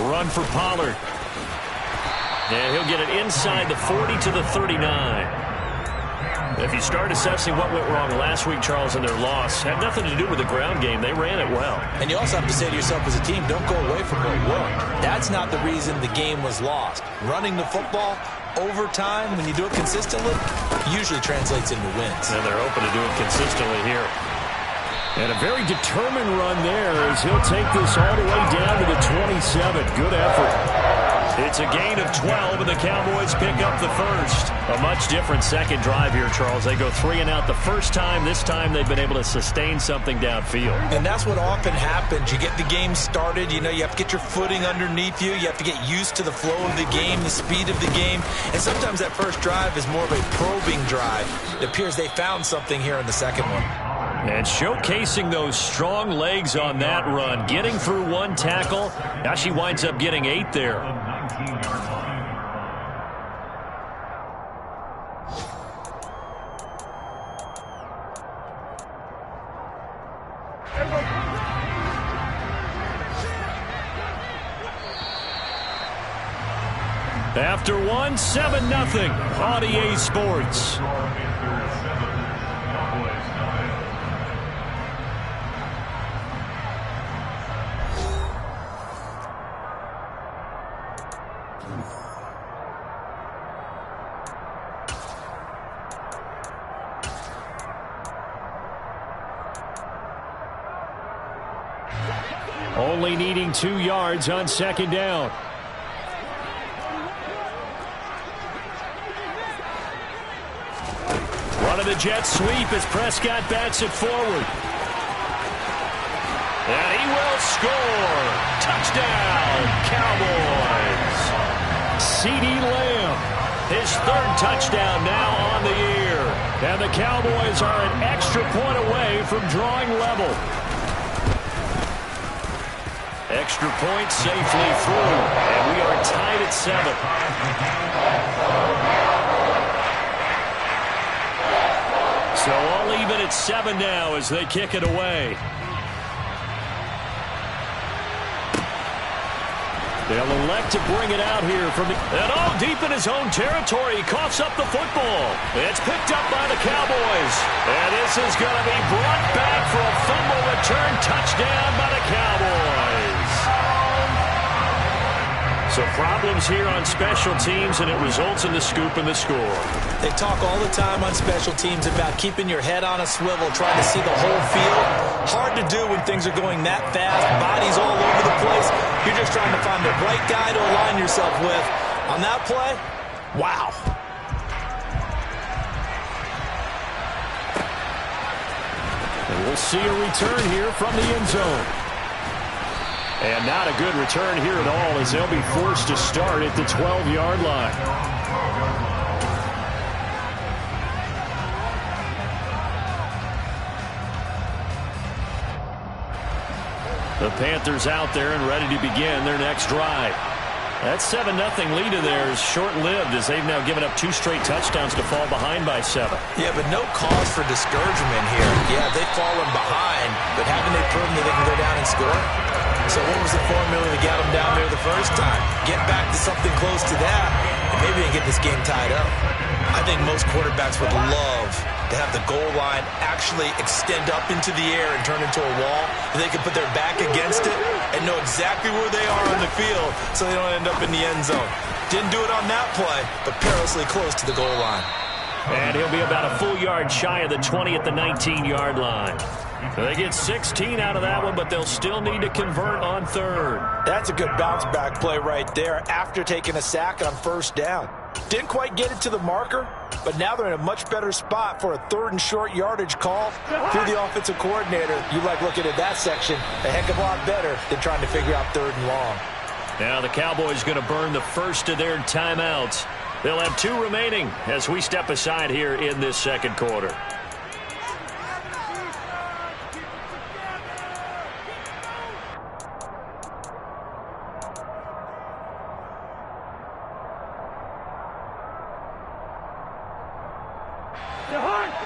Run for Pollard. And he'll get it inside the 40 to the 39. If you start assessing what went wrong last week, Charles, in their loss, had nothing to do with the ground game. They ran it well. And you also have to say to yourself as a team, don't go away from what worked. That's not the reason the game was lost. Running the football over time, when you do it consistently, usually translates into wins. And they're open to do it consistently here. And a very determined run there as he'll take this all the way down to the 27. Good effort. It's a gain of 12, and the Cowboys pick up the first. A much different second drive here, Charles. They go 3 and out the first time. This time they've been able to sustain something downfield. And that's what often happens. You get the game started. You know, you have to get your footing underneath you. You have to get used to the flow of the game, the speed of the game. And sometimes that first drive is more of a probing drive. It appears they found something here in the second one. And showcasing those strong legs on that run. Getting through one tackle. Now she winds up getting 8 there. After one, 7-0 on EA Sports. Only needing 2 yards on second down. Running the jet sweep as Prescott bats it forward. And he will score. Touchdown, Cowboys. CeeDee Lamb, his 3rd touchdown now on the year. And the Cowboys are an extra point away from drawing level. Extra point safely through, and we are tied at 7. So all even at 7 now as they kick it away. They'll elect to bring it out here from the... And all deep in his own territory. He coughs up the football. It's picked up by the Cowboys. And this is going to be brought back for a fumble return touchdown by the Cowboys. So problems here on special teams, and it results in the scoop and the score. They talk all the time on special teams about keeping your head on a swivel, trying to see the whole field. Hard to do when things are going that fast, bodies all over the place. You're just trying to find the right guy to align yourself with. On that play, wow. And we'll see a return here from the end zone. And not a good return here at all as they'll be forced to start at the 12-yard line. The Panthers out there and ready to begin their next drive. That 7-0 lead of theirs short-lived as they've now given up 2 straight touchdowns to fall behind by 7. Yeah, but no cause for discouragement here. Yeah, they've fallen behind, but haven't they proven that they can go down and score? So what was the formula to get them down there the first time? Get back to something close to that, and maybe they get this game tied up. I think most quarterbacks would love to have the goal line actually extend up into the air and turn into a wall, and they can put their back against it and know exactly where they are on the field so they don't end up in the end zone. Didn't do it on that play, but perilously close to the goal line. And he'll be about a full yard shy of the 20 at the 19-yard line. So they get 16 out of that one, but they'll still need to convert on 3rd. That's a good bounce-back play right there after taking a sack on 1st down. Didn't quite get it to the marker, but now they're in a much better spot for a 3rd and short yardage call through the offensive coordinator. You like looking at that section a heck of a lot better than trying to figure out 3rd and long. Now the Cowboys going to burn the first of their timeouts. They'll have 2 remaining as we step aside here in this second quarter.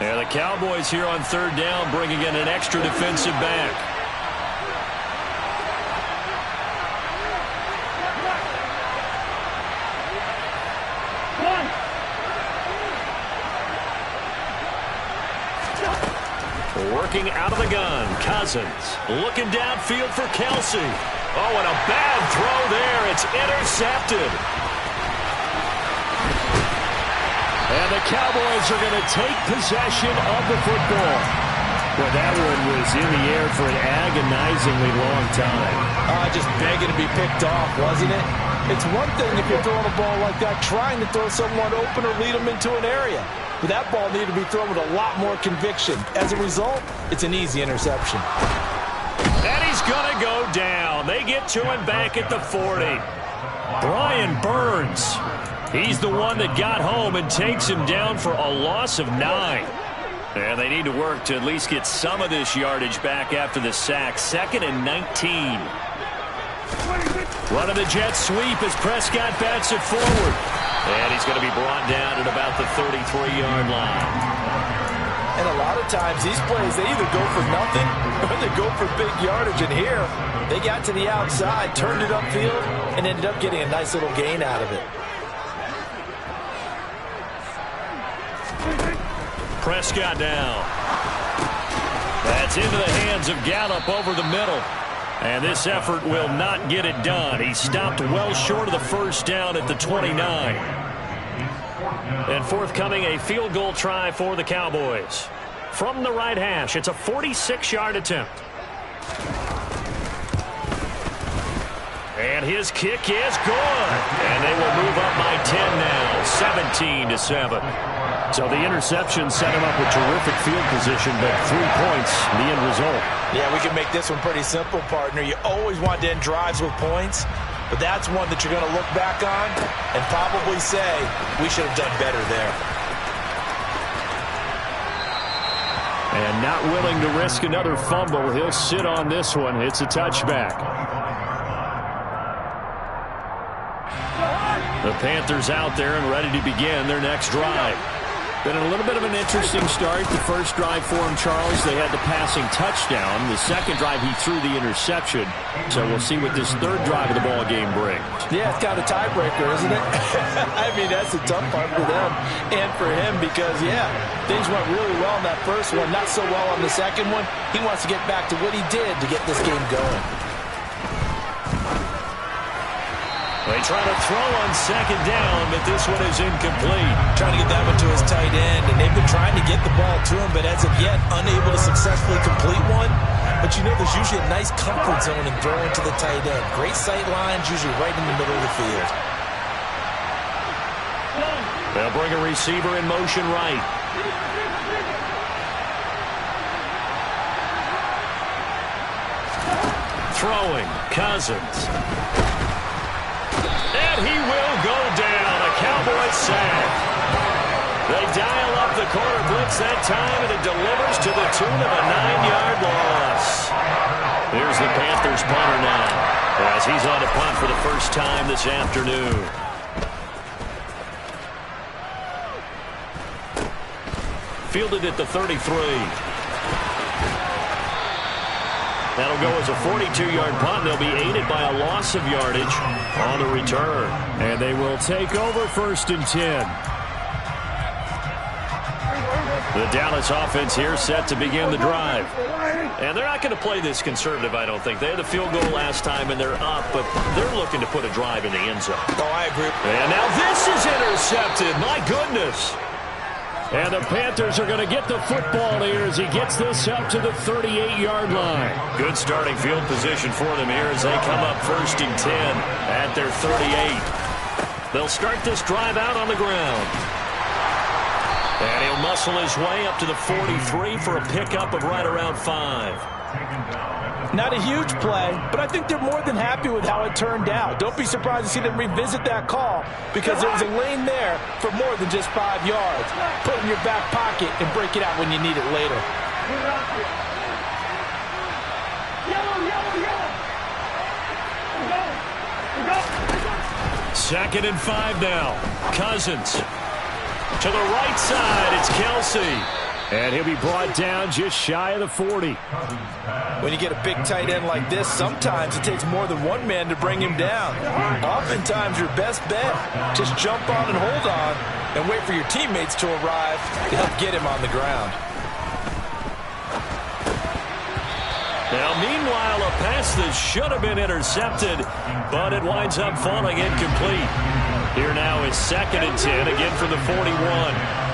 Yeah, the Cowboys here on 3rd down bringing in an extra defensive back. Working out of the gun, Cousins looking downfield for Kelsey. Oh, and a bad throw there. It's intercepted. And the Cowboys are going to take possession of the football. Well, that one was in the air for an agonizingly long time. Just begging to be picked off, wasn't it? It's one thing if you're throwing a ball like that, trying to throw someone open or lead them into an area. But that ball needed to be thrown with a lot more conviction. As a result, it's an easy interception. And he's going to go down. They get to him back at the 40. Brian Burns. He's the one that got home and takes him down for a loss of 9. And they need to work to at least get some of this yardage back after the sack. 2nd and 19. Running the jet sweep as Prescott bats it forward. And he's going to be brought down at about the 33-yard line. And a lot of times these plays, they either go for nothing or they go for big yardage. And here, they got to the outside, turned it upfield, and ended up getting a nice little gain out of it. Prescott down. That's into the hands of Gallup over the middle. And this effort will not get it done. He stopped well short of the first down at the 29. And forthcoming, a field goal try for the Cowboys. From the right hash, it's a 46-yard attempt. And his kick is good. And they will move up by 10 now, 17-7. So the interception set him up with terrific field position, but 3 points, the end result. Yeah, we can make this one pretty simple, partner. You always want to end drives with points, but that's one that you're going to look back on and probably say, we should have done better there. And not willing to risk another fumble, he'll sit on this one. It's a touchback. The Panthers out there and ready to begin their next drive. Been a little bit of an interesting start. The first drive for him, Charles, they had the passing touchdown. The second drive, he threw the interception. So we'll see what this third drive of the ball game brings. Yeah, it's kind of a tiebreaker, isn't it? I mean, that's the tough part for them and for him because, yeah, things went really well in that first one, not so well on the second one. He wants to get back to what he did to get this game going. They try to throw on second down, but this one is incomplete. Trying to get that one to his tight end, and they've been trying to get the ball to him, but as of yet, unable to successfully complete one. But you know, there's usually a nice comfort zone in throwing to the tight end. Great sight lines, usually right in the middle of the field. They'll bring a receiver in motion right. Throwing, Cousins. And he will go down. A Cowboy sack. They dial up the corner blitz that time, and it delivers to the tune of a 9-yard loss. Here's the Panthers punter now, as he's on a punt for the first time this afternoon. Fielded at the 33. That'll go as a 42-yard punt. They'll be aided by a loss of yardage on the return. And they will take over 1st and 10. The Dallas offense here set to begin the drive. And they're not going to play this conservative, I don't think. They had the field goal last time, and they're up, but they're looking to put a drive in the end zone. Oh, I agree. And now this is intercepted. My goodness. And the Panthers are going to get the football here as he gets this up to the 38-yard line. Good starting field position for them here as they come up 1st and 10 at their 38. They'll start this drive out on the ground. And he'll muscle his way up to the 43 for a pickup of right around 5. Not a huge play, but I think they're more than happy with how it turned out. Don't be surprised to see them revisit that call because there was a lane there for more than just 5 yards. Put it in your back pocket and break it out when you need it later. 2nd and 5 now. Cousins. To the right side, it's Kelsey. And he'll be brought down just shy of the 40. When you get a big tight end like this, sometimes it takes more than one man to bring him down. Oftentimes, your best bet, just jump on and hold on and wait for your teammates to arrive to help get him on the ground. Now, meanwhile, a pass that should have been intercepted, but it winds up falling incomplete. Here now is 2nd and 10, again from the 41.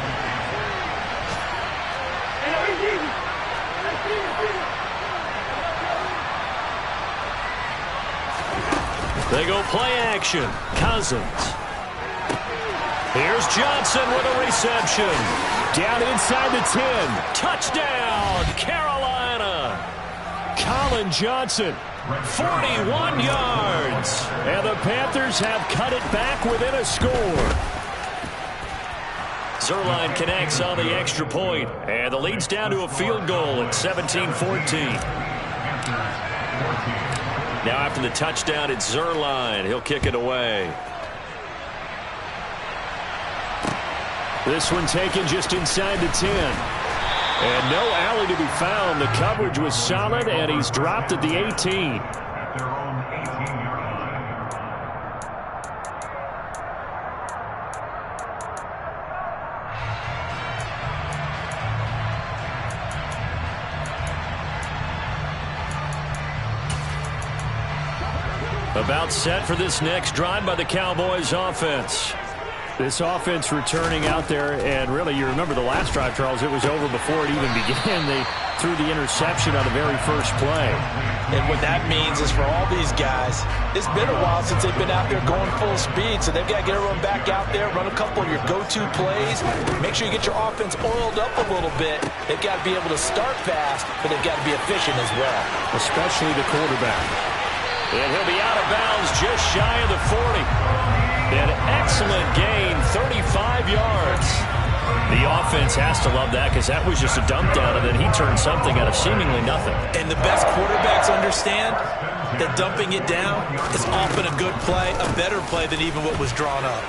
They go play action. Cousins. Here's Johnson with a reception. Down inside the 10. Touchdown, Carolina. Colin Johnson. 41 yards. And the Panthers have cut it back within a score. Zuerlein connects on the extra point, and the lead's down to a field goal at 17-14. Now after the touchdown, it's Zuerlein. He'll kick it away. This one taken just inside the 10. And no alley to be found. The coverage was solid, and he's dropped at the 18. At their own 18-yard line. About set for this next drive by the Cowboys offense. This offense returning out there, and really, you remember the last drive, Charles, it was over before it even began. They threw the interception on the very first play. And what that means is for all these guys, it's been a while since they've been out there going full speed, so they've got to get everyone back out there, run a couple of your go-to plays, make sure you get your offense oiled up a little bit. They've got to be able to start fast, but they've got to be efficient as well. Especially the quarterback. And he'll be out of bounds just shy of the 40. An excellent gain, 35 yards. The offense has to love that because that was just a dump down, and then he turned something out of seemingly nothing. And the best quarterbacks understand that dumping it down is often a good play, a better play than even what was drawn up.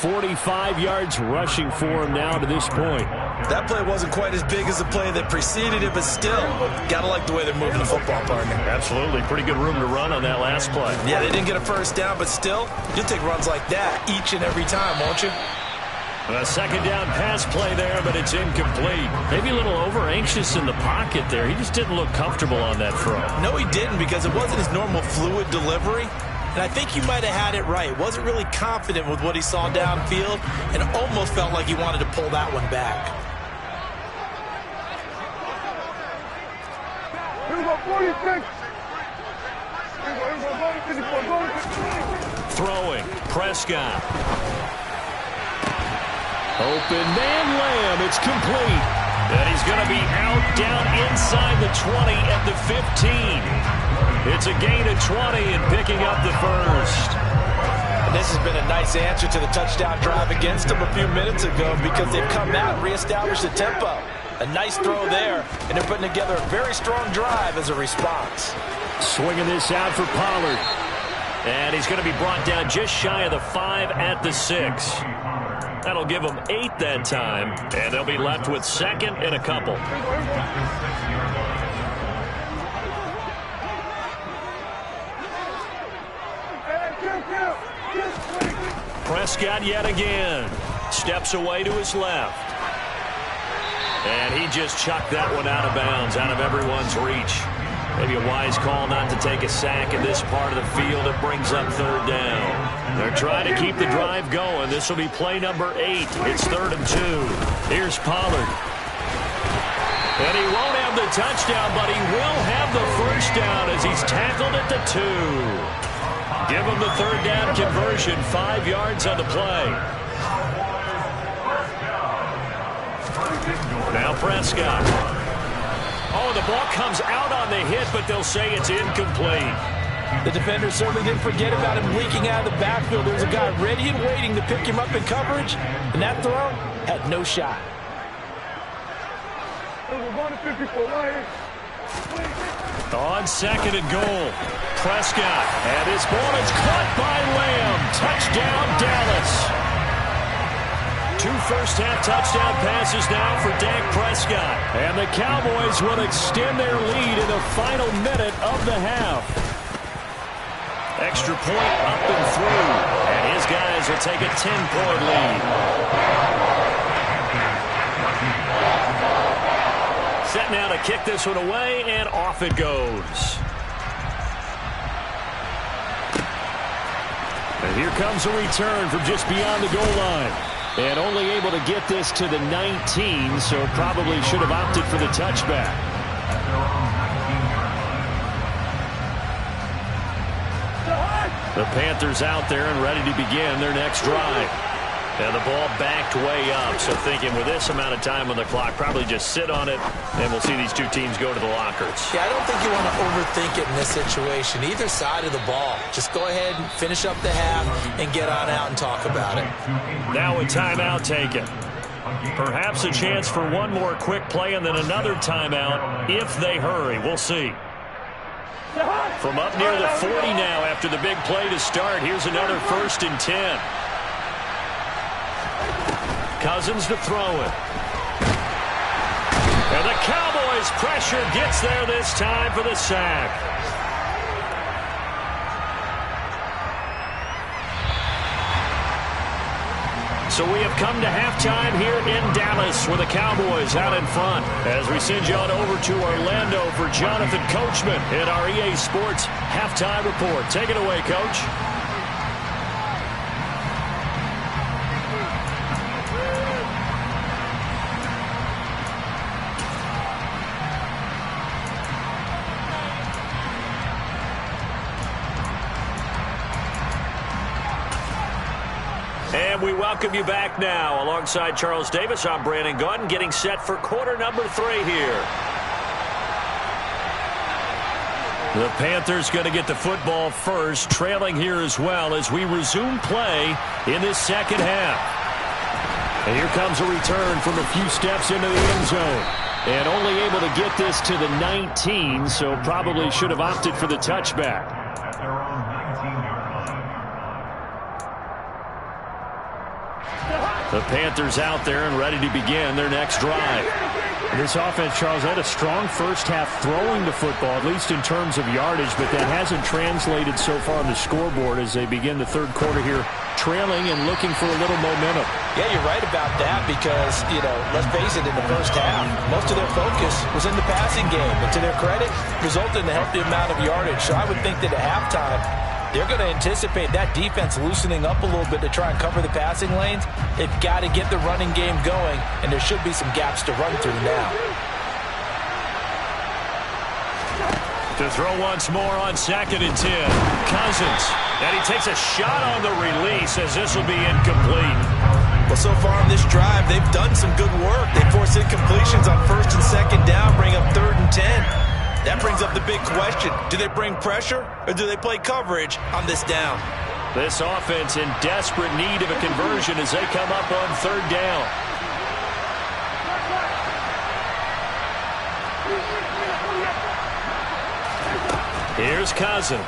45 yards rushing for him now to this point. That play wasn't quite as big as the play that preceded it, but still, gotta like the way they're moving the football, partner. Absolutely. Pretty good room to run on that last play. Yeah, they didn't get a first down, but still, you'll take runs like that each and every time, won't you? A second down pass play there, but it's incomplete. Maybe a little over-anxious in the pocket there. He just didn't look comfortable on that throw. No, he didn't, because it wasn't his normal fluid delivery. And I think you might have had it right. Wasn't really confident with what he saw downfield, and almost felt like he wanted to pull that one back. Throwing, Prescott. Open man, Lamb. It's complete. And he's going to be out down inside the 20 at the 15. It's a gain of 20 and picking up the first. And this has been a nice answer to the touchdown drive against them a few minutes ago because they've come out and reestablished the tempo. A nice throw there, and they're putting together a very strong drive as a response. Swinging this out for Pollard. And he's going to be brought down just shy of the 5 at the 6. That'll give them 8 that time, and they'll be left with second and a couple. Prescott yet again. Steps away to his left. And he just chucked that one out of bounds, out of everyone's reach. Maybe a wise call not to take a sack in this part of the field. It brings up third down. They're trying to keep the drive going. This will be play number 8. It's 3rd and 2. Here's Pollard. And he won't have the touchdown, but he will have the first down as he's tackled at the 2. Give him the third down conversion, 5 yards on the play. Now Prescott. Oh, the ball comes out on the hit, but they'll say it's incomplete. The defender certainly didn't forget about him leaking out of the backfield. There was a guy ready and waiting to pick him up in coverage, and that throw had no shot. On 2nd and goal, Prescott, and his ball is caught by Lamb. Touchdown, Dallas. 2 first-half touchdown passes now for Dak Prescott. And the Cowboys will extend their lead in the final minute of the half. Extra point up and through, and his guys will take a 10-point lead. Set now to kick this one away, and off it goes. And here comes a return from just beyond the goal line. And only able to get this to the 19, so probably should have opted for the touchback. The Panthers out there and ready to begin their next drive. And the ball backed way up, so thinking with this amount of time on the clock, probably just sit on it, and we'll see these two teams go to the lockers. Yeah, I don't think you want to overthink it in this situation, either side of the ball. Just go ahead and finish up the half and get on out and talk about it. Now a timeout taken. Perhaps a chance for one more quick play and then another timeout if they hurry. We'll see. From up near the 40 now after the big play to start, here's another 1st and 10. Cousins to throw it. And the Cowboys' pressure gets there this time for the sack. So we have come to halftime here in Dallas with the Cowboys out in front. As we send you on over to Orlando for Jonathan Coachman in our EA Sports Halftime Report. Take it away, Coach. And we welcome you back now. Alongside Charles Davis, I'm Brandon Gaudin, getting set for quarter number 3 here. The Panthers going to get the football first, trailing here as well as we resume play in this second half. And here comes a return from a few steps into the end zone. And only able to get this to the 19, so probably should have opted for the touchback. The Panthers out there and ready to begin their next drive. This offense, Charles, had a strong first half throwing the football, at least in terms of yardage, but that hasn't translated so far on the scoreboard as they begin the third quarter here, trailing and looking for a little momentum. Yeah, you're right about that because, let's face it, in the first half, most of their focus was in the passing game. And to their credit, resulted in a healthy amount of yardage. So I would think that at halftime, they're going to anticipate that defense loosening up a little bit to try and cover the passing lanes. They've got to get the running game going, and there should be some gaps to run through now. To throw once more on 2nd and 10. Cousins. And he takes a shot on the release as this will be incomplete. Well, so far on this drive, they've done some good work. They force incompletions on 1st and 2nd down, bring up 3rd and 10. That brings up the big question. Do they bring pressure or do they play coverage on this down? This offense in desperate need of a conversion as they come up on 3rd down. Here's Cousins.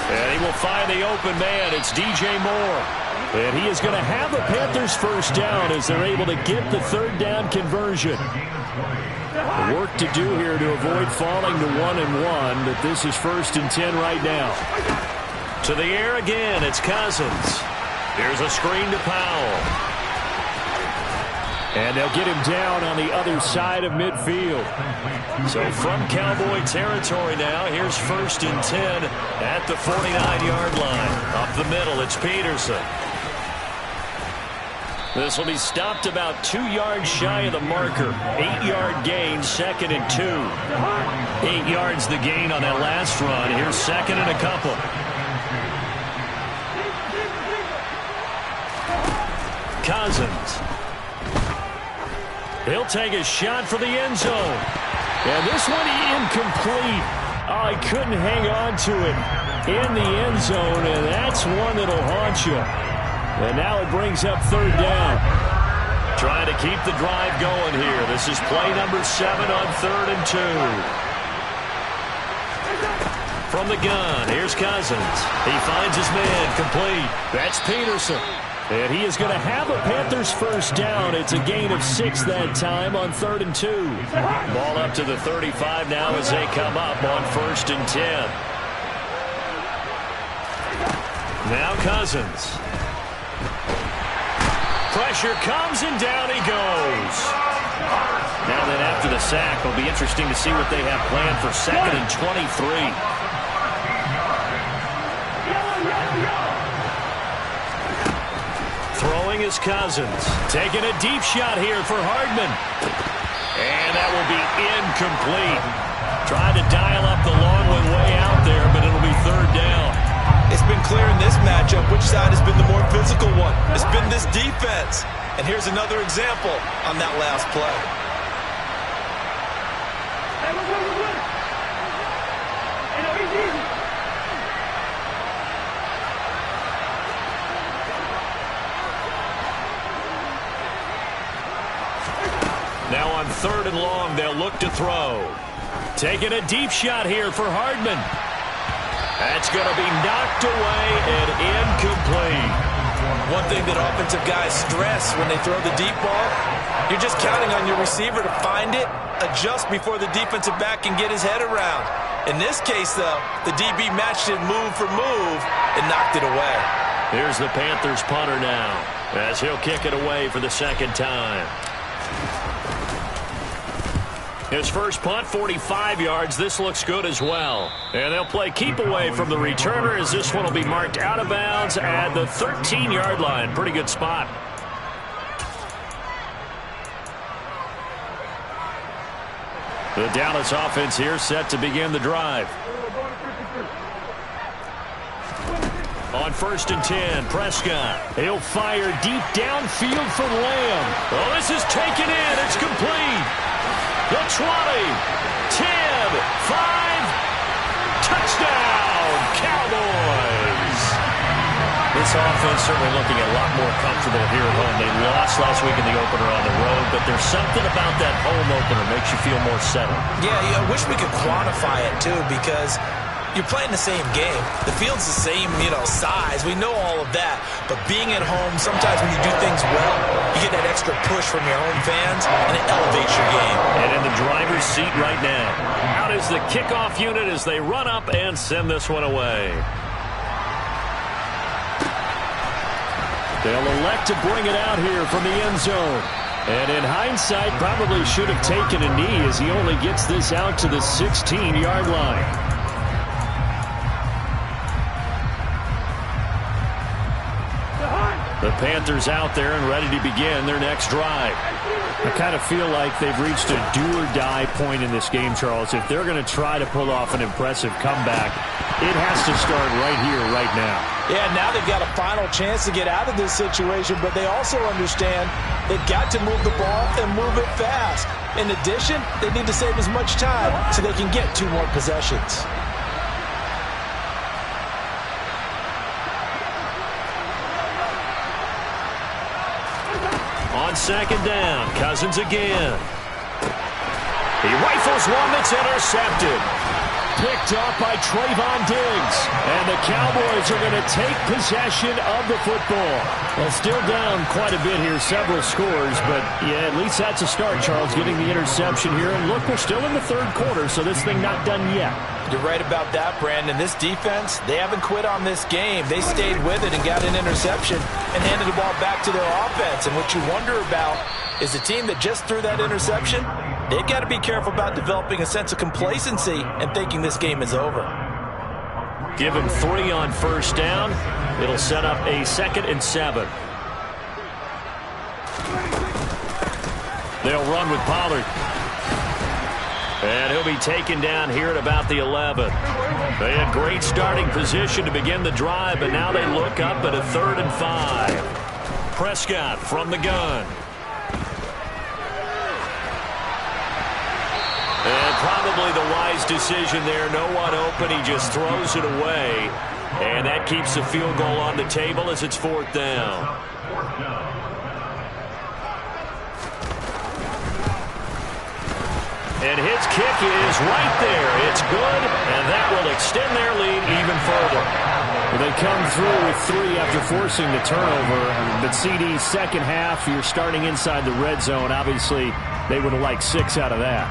And he will find the open man. It's DJ Moore. And he is going to have the Panthers first down as they're able to get the 3rd down conversion. Work to do here to avoid falling to 1-1, but this is 1st and 10 right now. To the air again, it's Cousins. Here's a screen to Powell. And they'll get him down on the other side of midfield. So from Cowboy territory now, here's 1st and 10 at the 49-yard line. Up the middle, it's Peterson. This will be stopped about 2 yards shy of the marker. 8-yard gain, 2nd and 2. 8 yards the gain on that last run. Here's 2nd and a couple. Cousins. He'll take a shot for the end zone. And this one incomplete. Oh, he couldn't hang on to it in the end zone, and that's one that'll haunt you. And now it brings up 3rd down. Trying to keep the drive going here. This is play number 7 on 3rd and 2. From the gun, here's Cousins. He finds his man, complete. That's Peterson. And he is going to have a Panthers first down. It's a gain of 6 that time on 3rd and 2. Ball up to the 35 now as they come up on 1st and 10. Now Cousins. Pressure comes and down he goes. Now then after the sack, it'll be interesting to see what they have planned for 2nd and 23. Throwing is Cousins. Taking a deep shot here for Hardman. And that will be incomplete. Trying to dial up the long one way out there, but it'll be third down. It's been clear in this matchup which side has been the more physical one. It's been this defense. And here's another example on that last play. Now on third and long, they'll look to throw. Taking a deep shot here for Hardman. That's going to be knocked away and incomplete. One thing that offensive guys stress when they throw the deep ball, you're just counting on your receiver to find it, adjust before the defensive back can get his head around. In this case, though, the DB matched it move for move and knocked it away. Here's the Panthers punter now, as he'll kick it away for the second time. His first punt, 45 yards. This looks good as well. And they'll play keep away from the returner as this one will be marked out of bounds at the 13-yard line. Pretty good spot. The Dallas offense here set to begin the drive. On 1st and 10, Prescott. He'll fire deep downfield for Lamb. Oh, this is taken in. It's complete. The 20, 10, 5, touchdown, Cowboys. This offense certainly looking a lot more comfortable here at home. They lost last week in the opener on the road, but there's something about that home opener makes you feel more settled. Yeah, I wish we could quantify it, too, because you're playing the same game. The field's the same, size. We know all of that. But being at home, sometimes when you do things well, you get that extra push from your home fans, and it elevates your game. And in the driver's seat right now. Out is the kickoff unit as they run up and send this one away. They'll elect to bring it out here from the end zone. And in hindsight, probably should have taken a knee as he only gets this out to the 16-yard line. The Panthers out there and ready to begin their next drive. I kind of feel like they've reached a do-or-die point in this game, Charles. If they're going to try to pull off an impressive comeback, it has to start right here, right now. Yeah, now they've got a final chance to get out of this situation, but they also understand they've got to move the ball and move it fast. In addition, they need to save as much time so they can get 2 more possessions. On second down, Cousins again. He rifles one that's intercepted. Picked up by Trayvon Diggs. And the Cowboys are going to take possession of the football. Well, still down quite a bit here, several scores. But, yeah, at least that's a start, Charles, getting the interception here. And look, we're still in the third quarter, so this thing not done yet. You're right about that, Brandon. This defense, they haven't quit on this game. They stayed with it and got an interception and handed the ball back to their offense. And what you wonder about is the team that just threw that interception, they've got to be careful about developing a sense of complacency and thinking this game is over. Give him 3 on first down. It'll set up a 2nd and 7. They'll run with Pollard. And he'll be taken down here at about the 11. They had great starting position to begin the drive, but now they look up at a 3rd and 5. Prescott from the gun. And probably the wise decision there. No one open. He just throws it away. And that keeps the field goal on the table as it's 4th down. And his kick is right there. It's good, and that will extend their lead even further. Well, they come through with 3 after forcing the turnover. But CD, second half, you're starting inside the red zone. Obviously, they would have liked 6 out of that.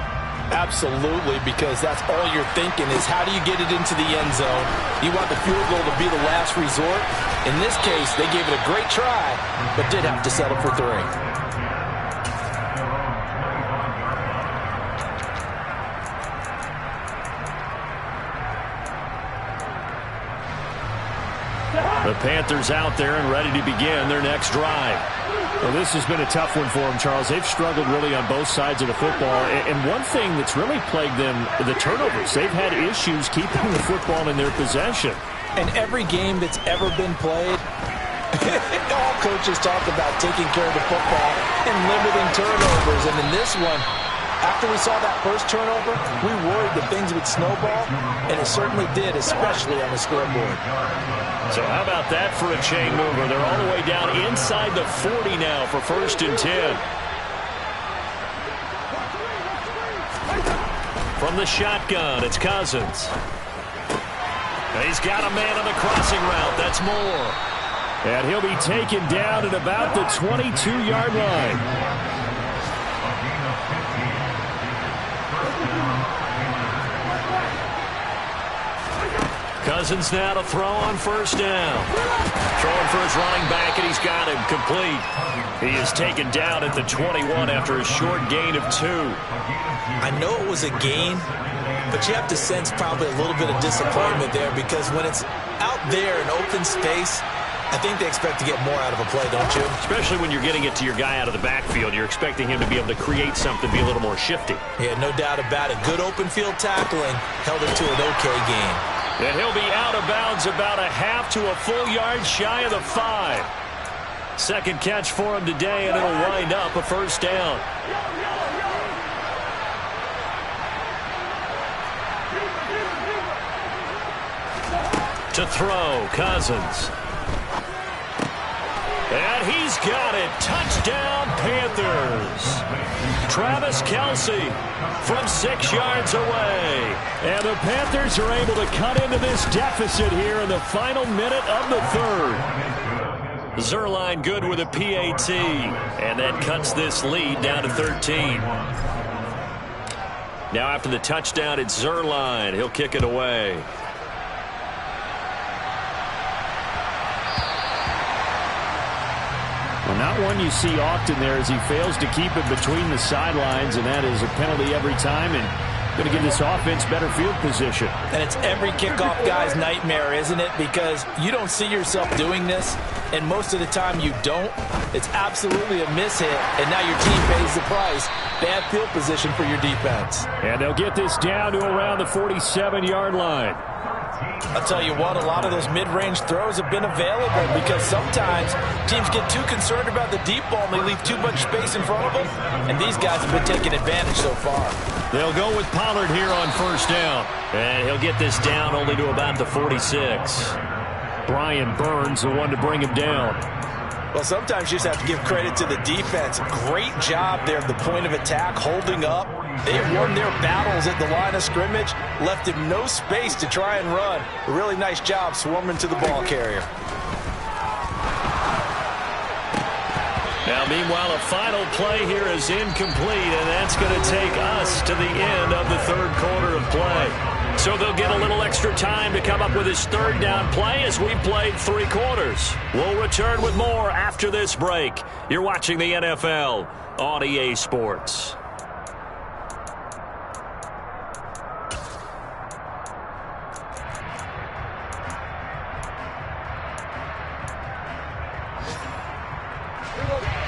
Absolutely, because that's all you're thinking is how do you get it into the end zone? You want the field goal to be the last resort. In this case, they gave it a great try, but did have to settle for 3. The Panthers out there and ready to begin their next drive. Well, this has been a tough one for them, Charles. They've struggled really on both sides of the football. And one thing that's really plagued them, the turnovers. They've had issues keeping the football in their possession. And every game that's ever been played, all coaches talk about taking care of the football and limiting turnovers. And in this one, after we saw that first turnover, we worried that things would snowball, and it certainly did, especially on the scoreboard. So how about that for a chain mover? They're all the way down inside the 40 now for 1st and 10. From the shotgun, it's Cousins. He's got a man on the crossing route. That's Moore. And he'll be taken down at about the 22-yard line. Cousins now to throw on 1st down. Throwing for his running back, and he's got him complete. He is taken down at the 21 after a short gain of 2. I know it was a gain, but you have to sense probably a little bit of disappointment there, because when it's out there in open space, I think they expect to get more out of a play, don't you? Especially when you're getting it to your guy out of the backfield. You're expecting him to be able to create something, be a little more shifty. Yeah, no doubt about it. Good open field tackling held it to an okay game. And he'll be out of bounds about a half to a full yard shy of the 5. Second catch for him today, and it'll wind up a 1st down. To throw, Cousins. And he's got it. Touchdown, Panthers. Travis Kelce from 6 yards away. And the Panthers are able to cut into this deficit here in the final minute of the 3rd. Zuerlein good with a PAT. And that cuts this lead down to 13. Now after the touchdown, it's Zuerlein. He'll kick it away. Well, not one you see often there as he fails to keep it between the sidelines, and that is a penalty every time, and going to give this offense better field position. And it's every kickoff guy's nightmare, isn't it? Because you don't see yourself doing this, and most of the time you don't. It's absolutely a miss hit, and now your team pays the price. Bad field position for your defense. And they'll get this down to around the 47-yard line. I'll tell you what, a lot of those mid-range throws have been available, because sometimes teams get too concerned about the deep ball and they leave too much space in front of them, and these guys have been taking advantage so far. They'll go with Pollard here on 1st down, and he'll get this down only to about the 46. Brian Burns, the one to bring him down. Well, sometimes you just have to give credit to the defense. Great job there at the point of attack, holding up. They won their battles at the line of scrimmage, left him no space to try and run. A really nice job swarming to the ball carrier. Now, meanwhile, a final play here is incomplete, and that's going to take us to the end of the 3rd quarter of play. So they'll get a little extra time to come up with his 3rd down play as we played 3 quarters. We'll return with more after this break. You're watching the NFL on EA Sports.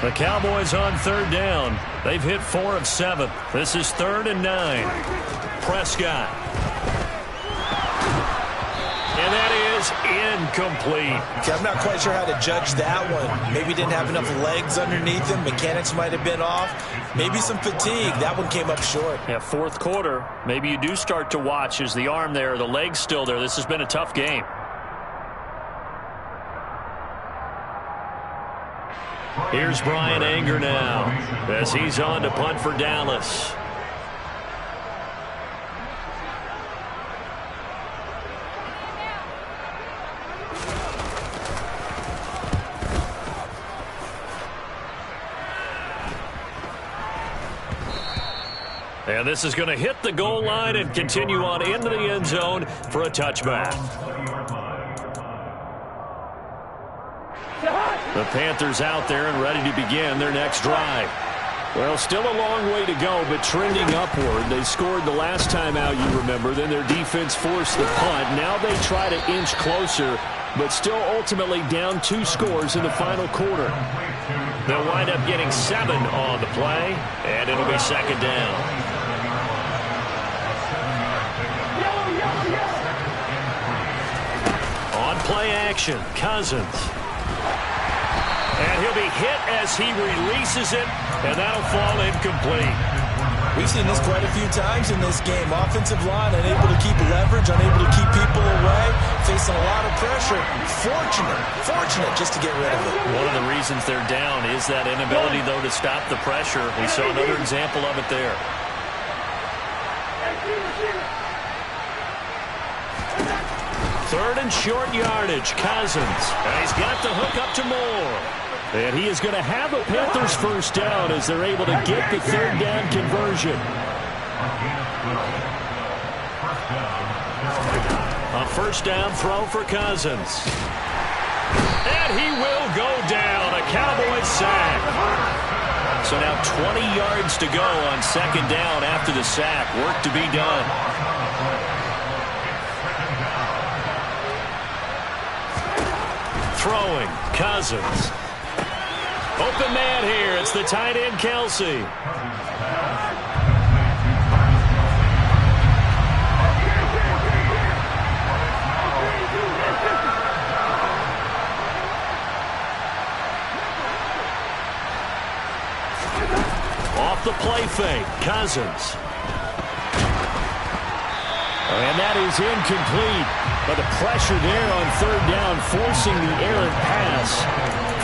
The Cowboys on 3rd down. They've hit 4 of 7. This is 3rd and 9. Prescott. And that is incomplete. Okay, I'm not quite sure how to judge that one. Maybe didn't have enough legs underneath him. Mechanics might have been off. Maybe some fatigue. That one came up short. Yeah, 4th quarter. Maybe you do start to watch. Is the arm there, the leg's still there? This has been a tough game. Here's Brian Anger now as he's on to punt for Dallas. And this is going to hit the goal line and continue on into the end zone for a touchback. The Panthers out there and ready to begin their next drive. Well, still a long way to go, but trending upward. They scored the last time out, you remember. Then their defense forced the punt. Now they try to inch closer, but still ultimately down 2 scores in the final quarter. They'll wind up getting 7 on the play, and it'll be second down. On play action, Cousins. And he'll be hit as he releases it, and that'll fall incomplete. We've seen this quite a few times in this game. Offensive line unable to keep leverage, unable to keep people away, facing a lot of pressure. Fortunate just to get rid of it. One of the reasons they're down is that inability, though, to stop the pressure. We saw another example of it there. Third and short yardage, Cousins. And he's got the hook up to Moore. And he is going to have a Panthers first down as they're able to get the third down conversion. A first down throw for Cousins. And he will go down. A Cowboys sack. So now 20 yards to go on second down after the sack. Work to be done. Throwing, Cousins. Open man here. It's the tight end, Kelsey. Off the play fake, Cousins. And that is incomplete. But the pressure there on third down, forcing the errant pass.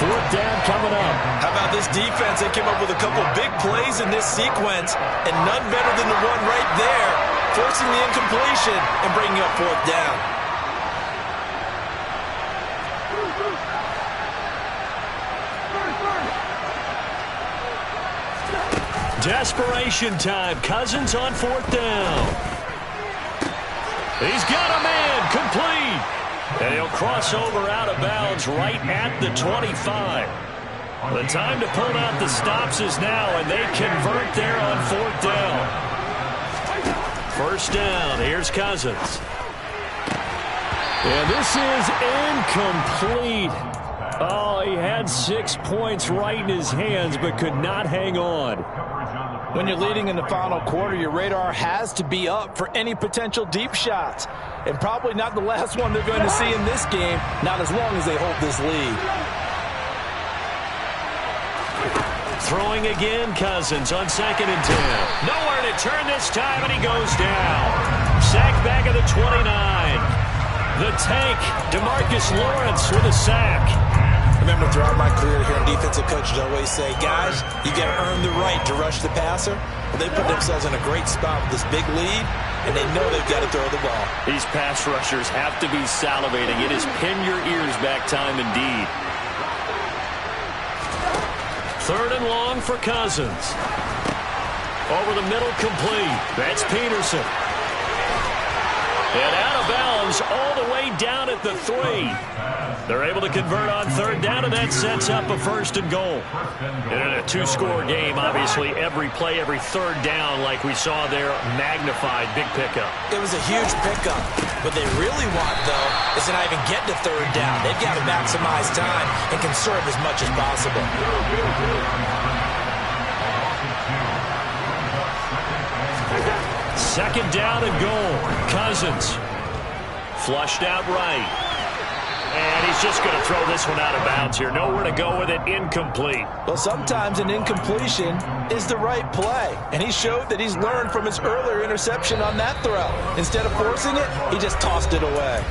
Fourth down coming up. How about this defense? They came up with a couple big plays in this sequence, and none better than the one right there, forcing the incompletion and bringing up fourth down. Desperation time. Cousins on fourth down. He's got a man, complete. And he'll cross over out of bounds right at the 25. The time to pull out the stops is now, and they convert there on fourth down. First down, here's Cousins. And this is incomplete. Oh, he had 6 points right in his hands, but could not hang on. When you're leading in the final quarter, your radar has to be up for any potential deep shots. And probably not the last one they're going to see in this game, not as long as they hold this lead. Throwing again, Cousins on 2nd and 10. Nowhere to turn this time, and he goes down. Sack back at the 29. The tank, DeMarcus Lawrence with a sack. Remember, throughout my career here in defensive coaches always say, guys, you got to earn the right to rush the passer. Well, they put themselves in a great spot with this big lead, and they know they've got to throw the ball. These pass rushers have to be salivating. It is pin your ears back time indeed. Third and long for Cousins. Over the middle, complete. That's Peterson. And out of bounds all the way down at the 3. They're able to convert on third down, and that sets up a first and goal. And in a 2-score game, obviously every play, every third down, like we saw there, magnified, big pickup. It was a huge pickup. What they really want, though, is to not even get to third down. They've got to maximize time and conserve as much as possible. Second down and goal. Cousins flushed out right. And he's just going to throw this one out of bounds here. Nowhere to go with it. Incomplete. Well, sometimes an incompletion is the right play. And he showed that he's learned from his earlier interception on that throw. Instead of forcing it, he just tossed it away.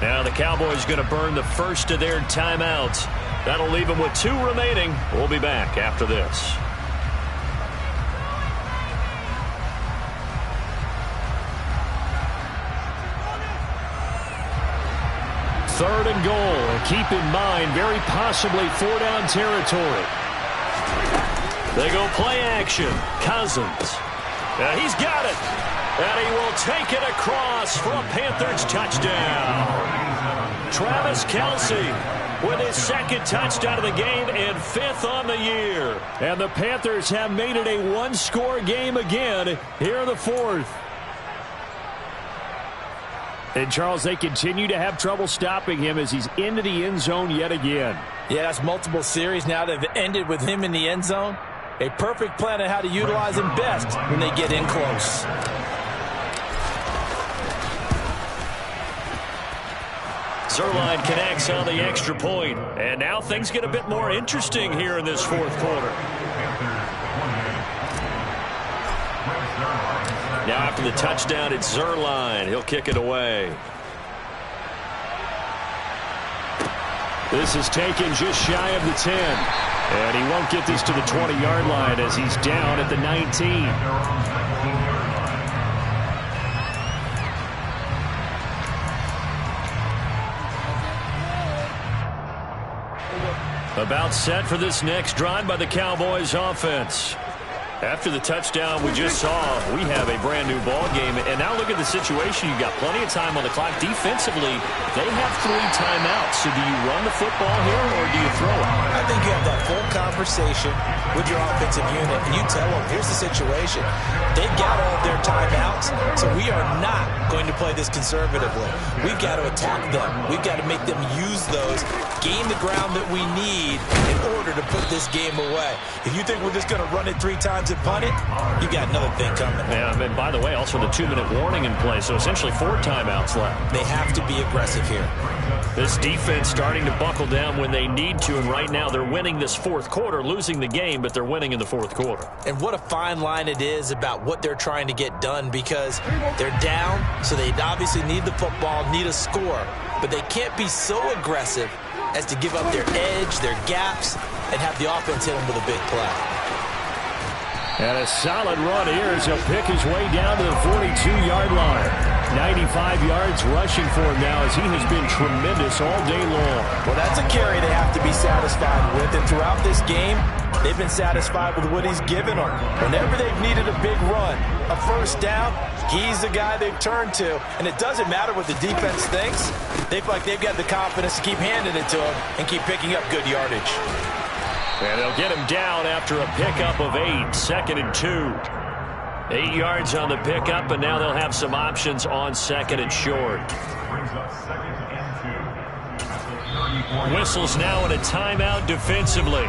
Now the Cowboys going to burn the first of their timeouts. That'll leave them with 2 remaining. We'll be back after this. Third and goal, and keep in mind, very possibly 4-down territory. They go play action. Cousins. He's got it. And he will take it across for a Panthers touchdown. Travis Kelce with his 2nd touchdown of the game and 5th on the year. And the Panthers have made it a 1-score game again here in the 4th. And, Charles, they continue to have trouble stopping him as he's into the end zone yet again. Yeah, that's multiple series now that have ended with him in the end zone. A perfect plan on how to utilize him best when they get in close. Zuerlein connects on the extra point. And now things get a bit more interesting here in this fourth quarter. Now after the touchdown, it's Zuerlein. He'll kick it away. This is taken just shy of the 10. And he won't get this to the 20-yard line as he's down at the 19. About set for this next drive by the Cowboys offense. After the touchdown we just saw, we have a brand new ball game. And now look at the situation. You've got plenty of time on the clock. Defensively, they have 3 timeouts. So do you run the football here or do you throw it? I think you have that full conversation with your offensive unit, and you tell them, here's the situation. They've got all of their timeouts, so we are not going to play this conservatively. We've got to attack them. We've got to make them use those, gain the ground that we need in order to put this game away. If you think we're just going to run it 3 times and punt it, you got another thing coming. Yeah, and by the way, also the 2-minute warning in play, so essentially 4 timeouts left. They have to be aggressive here. This defense starting to buckle down when they need to, and right now they're winning this fourth quarter, losing the game, but they're winning in the fourth quarter. And what a fine line it is about what they're trying to get done, because they're down, so they obviously need the football, need a score, but they can't be so aggressive as to give up their edge, their gaps, and have the offense hit them with a big play. And a solid run here as he'll pick his way down to the 42-yard line. 95 yards rushing for him now as he has been tremendous all day long. Well, that's a carry they have to be satisfied with. And throughout this game, they've been satisfied with what he's given them. Whenever they've needed a big run, a first down, he's the guy they've turned to. And it doesn't matter what the defense thinks. They feel like they've got the confidence to keep handing it to him and keep picking up good yardage. And they'll get him down after a pickup of 8, 2nd and 2. 8 yards on the pickup, and now they'll have some options on 2nd and short. Whistles now in a timeout defensively.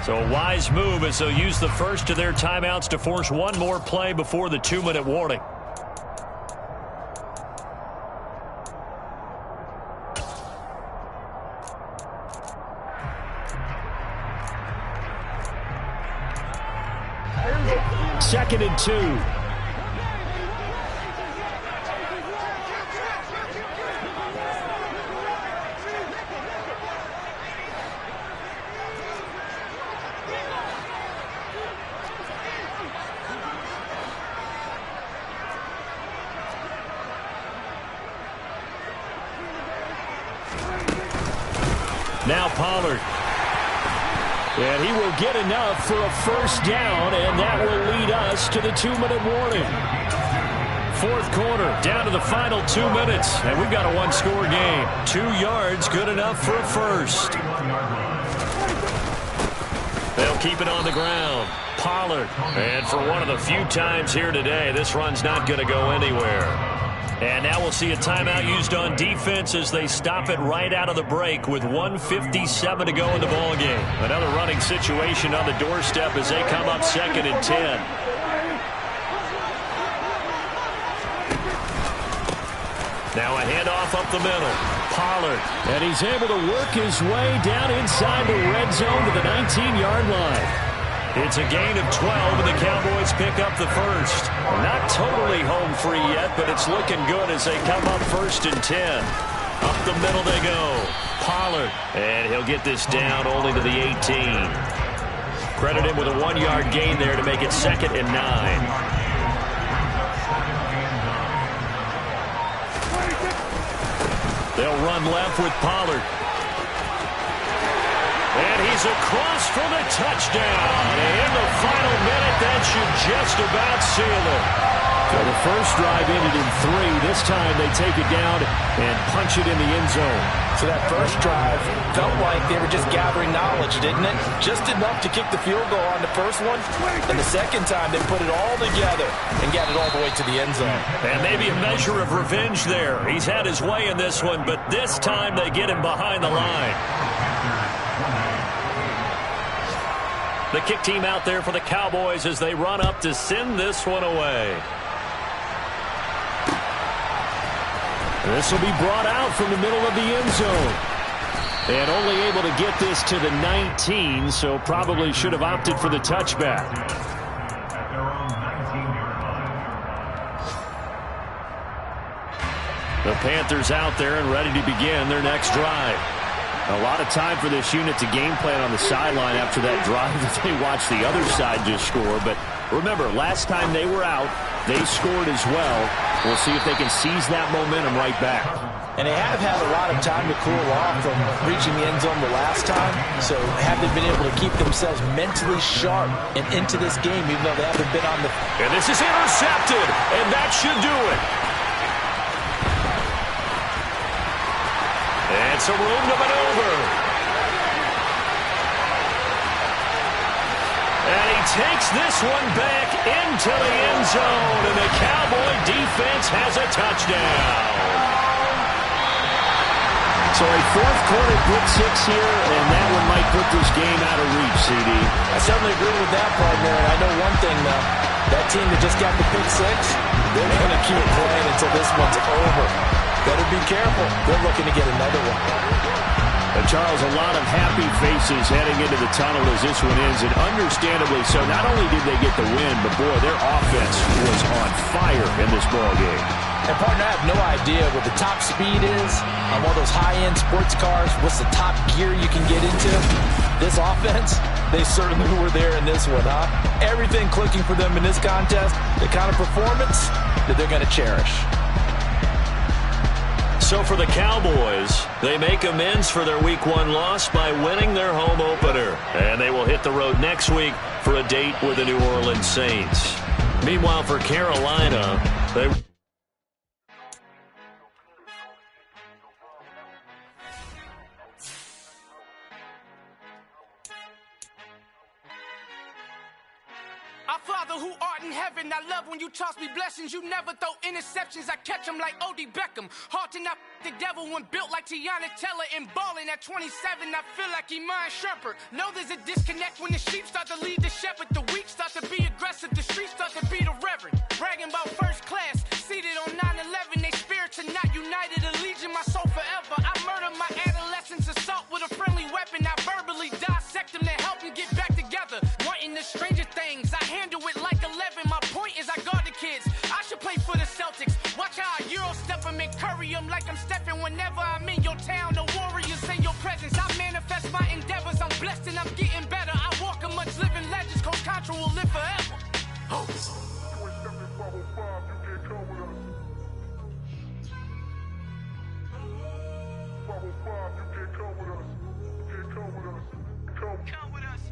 So a wise move as they'll use the first of their timeouts to force one more play before the 2-minute warning. Second and 2. Now Pollard. And he will get enough for a first down, and that will lead us to the 2-minute warning. Fourth quarter, down to the final 2 minutes, and we've got a one-score game. 2 yards, good enough for a first. They'll keep it on the ground. Pollard. And for one of the few times here today, this run's not going to go anywhere. And now we'll see a timeout used on defense as they stop it right out of the break with 1:57 to go in the ballgame. Another running situation on the doorstep as they come up 2nd and 10. Now a handoff up the middle. Pollard. And he's able to work his way down inside the red zone to the 19-yard line. It's a gain of 12, and the Cowboys pick up the first. Not totally home free yet, but it's looking good as they come up 1st and 10. Up the middle they go. Pollard. And he'll get this down only to the 18. Credit him with a 1-yard gain there to make it 2nd and 9. They'll run left with Pollard. And he's across for the touchdown. And in the final minute, that should just about seal it. So the first drive ended in 3. This time they take it down and punch it in the end zone. So that first drive felt like they were just gathering knowledge, didn't it? Just enough to kick the field goal on the first one. And the second time they put it all together and got it all the way to the end zone. And maybe a measure of revenge there. He's had his way in this one, but this time they get him behind the line. The kick team out there for the Cowboys as they run up to send this one away. This will be brought out from the middle of the end zone. And only able to get this to the 19, so probably should have opted for the touchback. At their own 19-yard line. The Panthers out there and ready to begin their next drive. A lot of time for this unit to game plan on the sideline after that drive that they watched the other side just score. But remember, last time they were out, they scored as well. We'll see if they can seize that momentum right back. And they have had a lot of time to cool off from reaching the end zone the last time. So have they been able to keep themselves mentally sharp and into this game, even though they haven't been on the... And this is intercepted, and that should do it. And some room to maneuver. And he takes this one back into the end zone, and the Cowboy defense has a touchdown. So a fourth quarter pick six here, and that one might put this game out of reach, CD. I certainly agree with that, partner. And I know one thing, though. That team that just got the pick six, they're going to keep playing until this one's over. Better be careful. They're looking to get another one. Charles, a lot of happy faces heading into the tunnel as this one ends, and understandably so. Not only did they get the win, but boy, their offense was on fire in this ball game. And partner, I have no idea what the top speed is on one of those high-end sports cars. What's the top gear you can get into? This offense, they certainly were there in this one, huh? Everything clicking for them in this contest, the kind of performance that they're going to cherish. So for the Cowboys, they make amends for their Week 1 loss by winning their home opener. And they will hit the road next week for a date with the New Orleans Saints. Meanwhile, for Carolina, they... Our Father who art in heaven, I love when you toss me blessings. You never throw interceptions, I catch them like O.D. Beckham. Hard to not the devil when built like Tiana Teller and balling at 27. I feel like Iman Shumpert. Know there's a disconnect when the sheep start to lead the shepherd. The weak start to be aggressive, the streets start to be the reverend. Bragging about first class, seated on 9/11. They spirits are not united, a legion, my soul forever. I murdered my adolescence, assault with a friendly weapon. I verbally dissect them to help them get back together. Wanting the stranger things, I handle it like 11. My point is I guard the kids. I should play for the Celtics. Watch how I Euro step them and curry them like I'm stepping. Whenever I'm in your town, the Warriors in your presence. I manifest my endeavors. I'm blessed and I'm getting better. I walk amongst living legends. Coach Contra will live forever. Oh.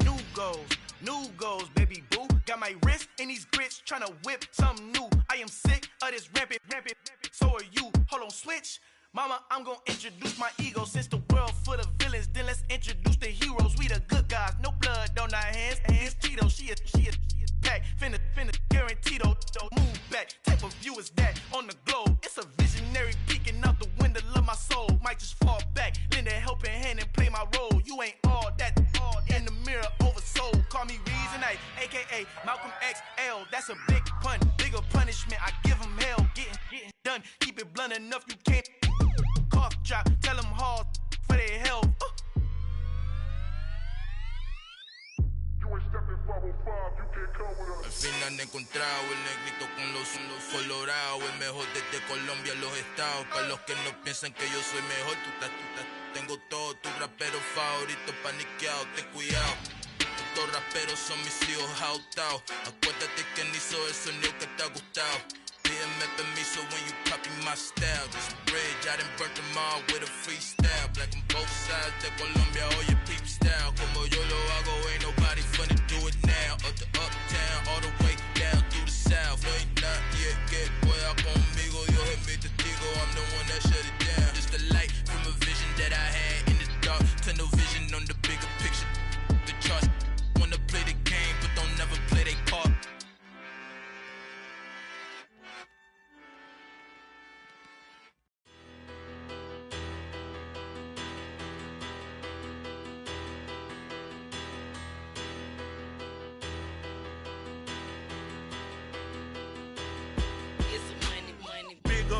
New goals. New goals, baby boo. Got my wrist in these grits, tryna whip something new. I am sick of this rampant. So are you. Hold on, switch. Mama, I'm gonna introduce my ego. Since the world full of villains, then let's introduce the heroes. We the good guys, no blood on our hands. It's Tito, she is back. Finna, guaranteed though. Move back, type of view is that on the globe. It's a visionary peeking out the window of my soul. Might just fall back, lend a helping hand and play my role. You ain't all that in the mirror oversold. Call me Reason A, aka Malcolm XL. That's a big pun, bigger punishment. I give him hell, getting done. Keep it blunt enough, you can't cough drop. Tell them hard for their health. Al fin han encontrado el negrito con los colorados, el mejor desde Colombia a los estados. Para los que no piensan que yo soy mejor, tengo todo, tu rapero favorito paniqueado, ten cuidado. Estos raperos son mis hijos jautados. Acuérdate que ni hizo el sonido que te ha gustado. Pídeme permiso when you copy my style. This bridge, I done burnt them all with a freestyle. Black on both sides de Colombia, oye peep style. Como yo lo hago, ain't nobody finna do it now. Up to uptown, all the way down through the south. No hay nadie que pueda conmigo. Dios es mi testigo, I'm the one that shut it down. Just the light from a vision that I had in the dark. Tunnel vision on the bigger picture. The charts wanna play the game, but don't never play their part.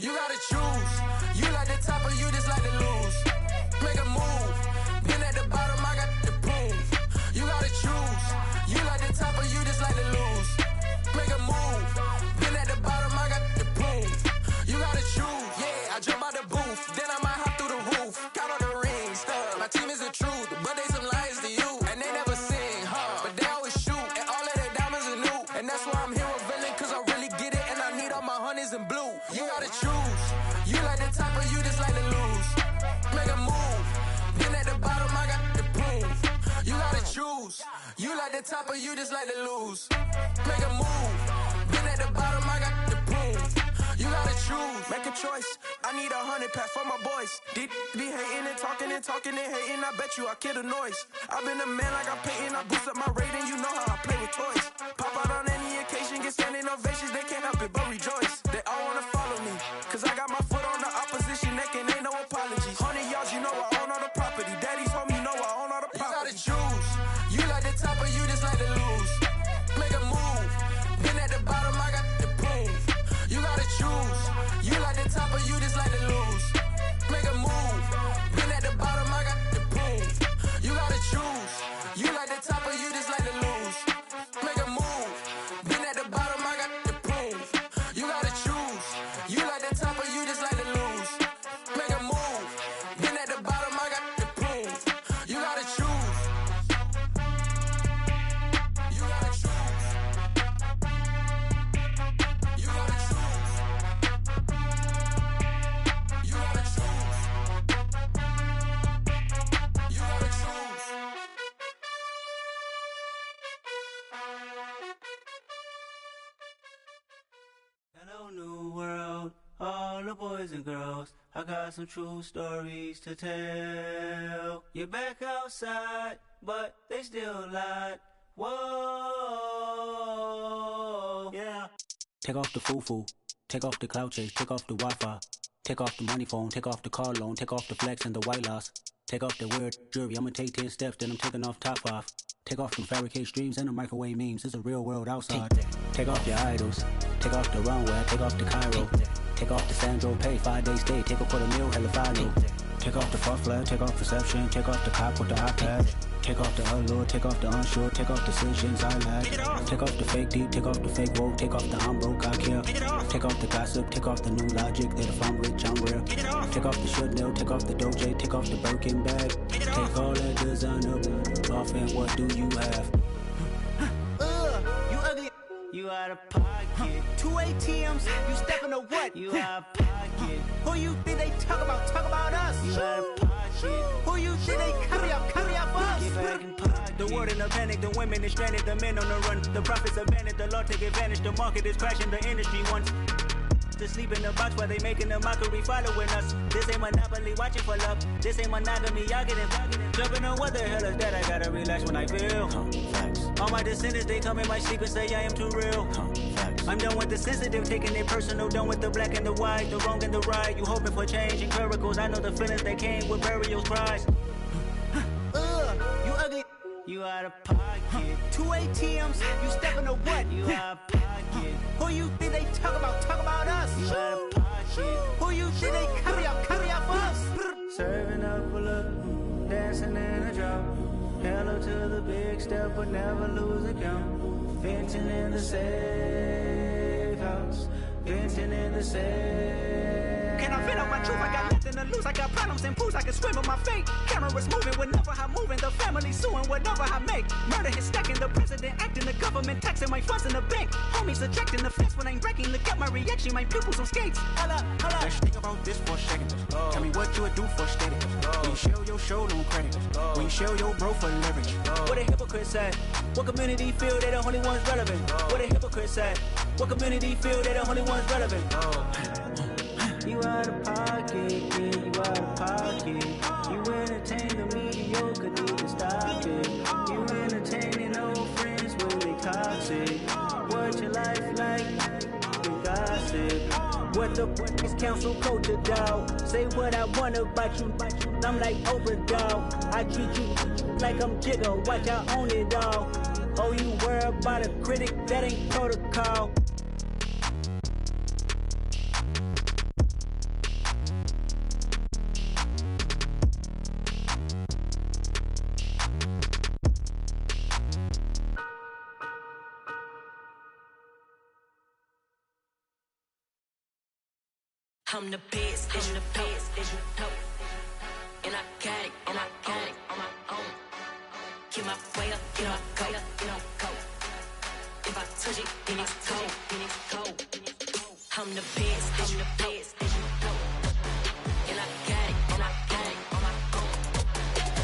You gotta choose. You like the top or you just like to lose. Make a move. Been at the bottom, I got the proof. You gotta choose. You like the top or you just like to lose. Make a move. Been at the bottom, I got the proof. You gotta choose. Yeah, I jump out the booth. Then I might hop through the roof. Count on the rings. My team is the truth, but they some liars to you. And they never sing, but they always shoot. And all of their diamonds are new. And that's why I'm here with villain, cause I really get it. And I need all my honeys in blue. You gotta choose. You like the top or you just like to lose. Make a move. Been at the bottom, I got the proof. You gotta choose. You like the top or you just like to lose. Make a move. Been at the bottom, I got the proof. You gotta choose. Make a choice. I need 100 pack for my boys. Deep be hating and talking and hating. I bet you I kill the noise. I've been a man like I'm Peyton. I boost up my rating. You know how I play with toys. Pop out on any occasion, get standing ovations. They can't help it but rejoice. They all wanna follow me, cause I got my foot on the opposition neck and ain't no apologies. 100 yards, you know I own all the property. Daddy's home, you know I own all the property. You gotta choose. You like the top or you just like to lose. Make a move. Been at the bottom, I got the proof. You gotta choose. You like the top or you just like to lose. Make a move. Been at the bottom, I got the proof. You gotta choose. You like the top or you just like to lose. Make a move. Been at the bottom, I got the proof. You gotta choose. You like the top or you just like to lose. Make a move. Been at the bottom, I got the proof. You gotta choose. You gotta choose. You gotta choose. You gotta choose. You gotta choose. Hello, new world, all the boys and girls. I got some true stories to tell. You're back outside, but they still lied. Whoa, yeah. Take off the foo-foo, take off the cloud chase, take off the Wi-Fi, take off the money phone, take off the car loan, take off the flex and the white loss, take off the weird jewelry. I'ma take 10 steps, then I'm taking off top 5. Take off them fabricated streams and the microwave memes. It's a real world outside. Take off your idols, take off the runway, take off the Cairo, take off the Sandro Pay, 5-day stay, take off for the meal, hella follow. Take off the fuck flag, take off perception, take off the cop with the iPad. Take off the allure, take off the unsure, take off decisions I lack. Take off the fake deep, take off the fake woke, take off the I'm broke, I care. Take off the gossip, take off the new logic that if I'm rich, I'm real. Take off the Chanel, take off the Doja, take off the Birkin bag. Take all that designer off and what do you have? You ugly. You out of pocket. 2 ATMs, you stepping to what? You out of pocket. Who you think they talk about? Talk about us. You out of pocket. Who you think they carry up for us? Get back in pocket. The world in a panic, the women is stranded, the men on the run. The profits abandoned, the law take advantage. The market is crashing, the industry wants to sleep in the box while they making a mockery following us. This ain't Monopoly, watching for love. This ain't monogamy, y'all getting jumping on what the hell is that? I gotta relax when I feel. All my descendants, they come in my sleep and say I am too real. I'm done with the sensitive, taking it personal. Done with the black and the white, the wrong and the right. You hoping for change and miracles. I know the feelings that came with burial cries. You ugly. You out of pocket. 2 ATMs, you stepping to what? You out of pocket. Who you think they talk about? Talk about us. You out of pocket. Who you think they carry up for us? Serving up a look, dancing in a drop. Hello to the big step, but never lose a count. Venting in the safe house. Venting in the safe. Can I vent out my truth? I got nothing to lose. I got problems and pools. I can swim with my fate. Cameras moving whenever I'm moving. The family suing whatever I make. Murder is stacking. The president acting. The government taxing my funds in the bank. Homies ejecting the fence when I'm breaking. Look at my reaction. My pupils on skates. Holla, holla. Let's think about this for a second. Tell me what you would do for status. When you show your show, no credit. When you show your bro for leverage. What a hypocrite said. What community feel they the only ones relevant? What a hypocrite said. What community feel they the only ones relevant? You out of pocket, yeah, you out of pocket. You entertain the mediocre, need to stop it. You entertaining old friends when they toxic. What your life like? You gossip. What the fuck is council culture, dog? Say what I want about you. I'm like Oprah, dog. I treat you like I'm Jigga. Watch I own it all. Oh, you worry about a critic? That ain't protocol. I'm the best, I'm the best, as you know. And I got it, and I got it on my own. Get my way up, get my go, go. If I touch it, then it's cold, then it's cold. I'm the best, I'm the best, as you know. And I got it, and I got it on my own.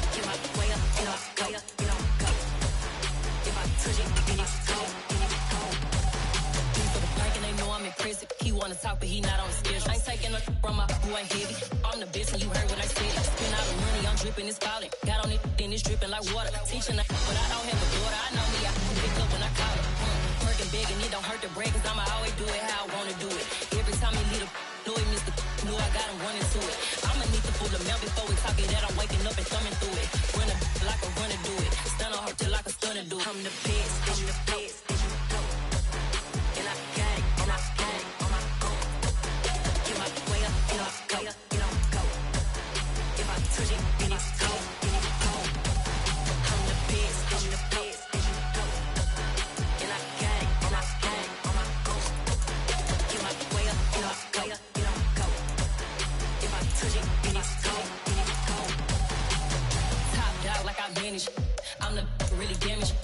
Get my way up, get my go, go. If I touch it, then it's cold, then it's cold. For the plank and they know I'm in prison. He wanna talk, but he not on the schedule. I ain't taking no from my boy heavy. I'm the best, and you heard what I said. Spend all the money, I'm dripping, it's falling. Got on it, then it's dripping like water. Teaching her, but I don't have a daughter. I know me, I can pick up when I call her. Working big, and it don't hurt the break, cause I'ma always do it how I wanna do it. Every time he lead a know he missed the know I got him running to it. I'ma need to pull the mail before we talk it that I'm waking up and thumbing through it. Run a like a runner do it. Stun on her till like a stunner do it. I'm the best, I'm the best, as you know. And I got it, and I got it on my own. Get my way up, get my go, go. If I touch it, then it's cold, then it's cold. I'm the best, I'm the best, as you know. And I got it, and I got it on my own. Get my way up, get my go, go. If I touch it, then it's cold, then it's cold. Top dog like I manage. I'm the really damaged.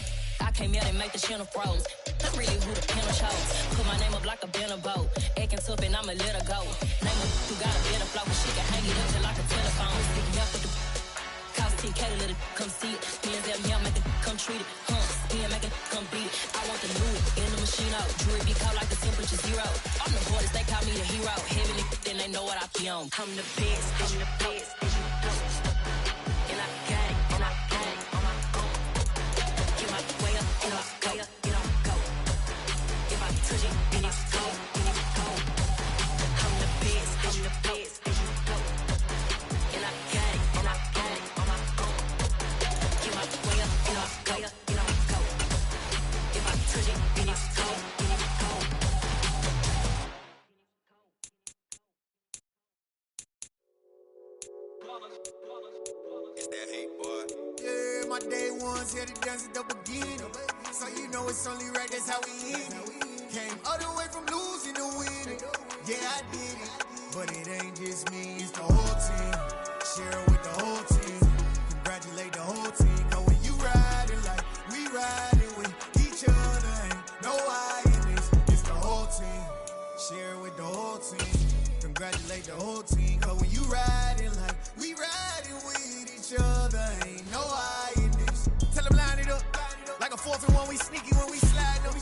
I came out and make the channel froze. Not really who the panel chose. Put my name up like a banner boat. Acting tough and I'ma let her go. Name her who got a better flow, but she can hang it up till like a telephone. Stick me up with the cost 10K to let it come see it. Hands at me, I'll make it come treat it. Spin, make it come beat it. I want the new in the machine out. Jewelry be cold like the temperature 0. I'm the boys, they call me the hero. Heavy then they know what I be on. I'm the best, I'm the best, as you know. And I got it, and I got it on my own. Get my way up, get my go, go. If I touch it, then it's cold, then it's cold. I'm the best, I'm the best, as you know. And I got it, and I got it on my own. Get my way up, get my go, go. If I touch it, then it's cold, then it's cold. It's that hate, boy. Yeah, my day ones here to dance at the beginning. So you know it's only right, that's how we end it. Came all the way from losing to winning. Yeah, I did it. But it ain't just me, it's the whole team. Share it with the whole team. Congratulate the whole team. Cause when you riding like we riding with each other, ain't no I in this. It's the whole team. Share it with the whole team. Congratulate the whole team. Cause when you riding like we riding with each other, ain't no I in this. Tell them line it up. Like a 4th and 1, we sneaky when we slide them.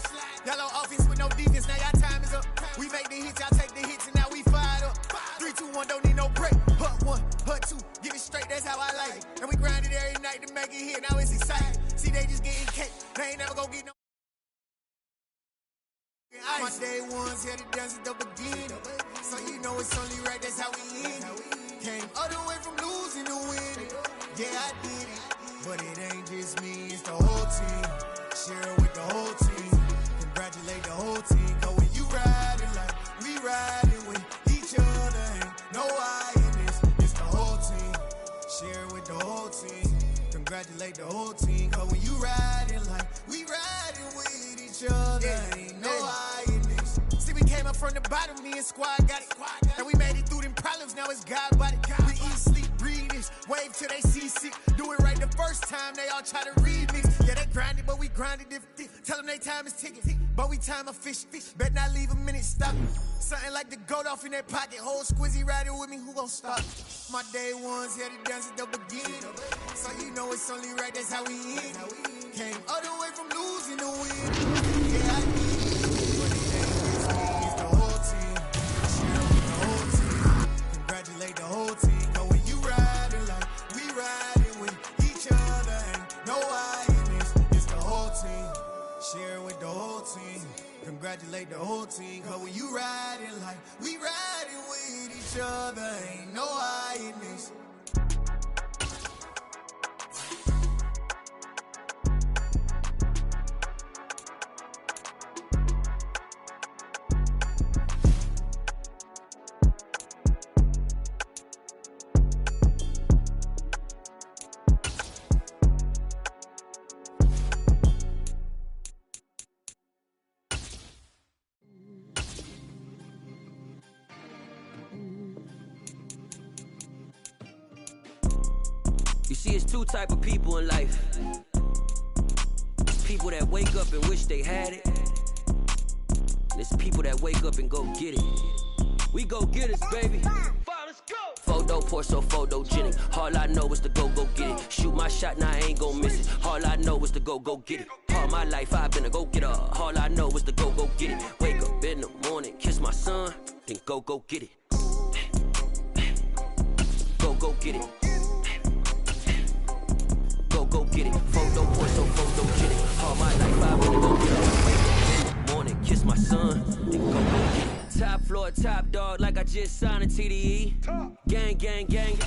Y'all on offense with no defense, now y'all time is up. We make the hits, y'all take the hits, and now we fired up. 3, 2, 1, don't need no break. Hut 1, hut 2, get it straight, that's how I like it. And we grind it every night to make it hit, now it's exciting. See, they just getting cake, they ain't never gonna get no ice. My day ones here to dance at the beginning. So you know it's only right, that's how we end it. Came all the way from losing to winning. Yeah, I did it. But it ain't just me, it's the whole team. Share it with the whole team. Congratulate the whole team. Cause when you riding like we riding with each other, ain't no I in this. It's the whole team. Share it with the whole team. Congratulate the whole team. Cause when you riding like we riding with each other, ain't no I in this. See, we came up from the bottom, me and squad got it. And we made it through them problems, now it's God body. We eat, sleep, breathe this. Wave till they see sick. Do it right the first time, they all try to remix. Yeah, they grinded, but we grinded different. Tell them they time is ticking, but we time a fish. Bet not leave a minute, stop. Something like the goat off in that pocket. Whole squizzy riding with me, who gon' stop? My day ones here to dance at the beginning. So you know it's only right, that's how we end it. Came all the way from losing to winning. Yeah, I did it. But it ain't just me, it's the whole team. Share it with the whole team. Congratulate the whole team. Cause when you riding like we riding with each other, ain't no I in this. It's the whole team. Share it with the whole team. Congratulate the whole team. Cause when you riding like we riding with each other, ain't no I in this. See, it's two type of people in life. It's people that wake up and wish they had it. And it's people that wake up and go get it. We go get it, baby. Photo pour so photogenic. All I know is to go get it. Shoot my shot, now I ain't gon' miss it. All I know is to go get it. All my life I've been a go-getter. All I know is to go get it. Wake up in the morning, kiss my son, then go get it. Go get it. Go get it. Photo pour so photogenic. All my life I've been a go-getter. Wake up in the morning, kiss my son, then go get it. Top floor, top dog, like I just signed a TDE. Gang, gang, gang,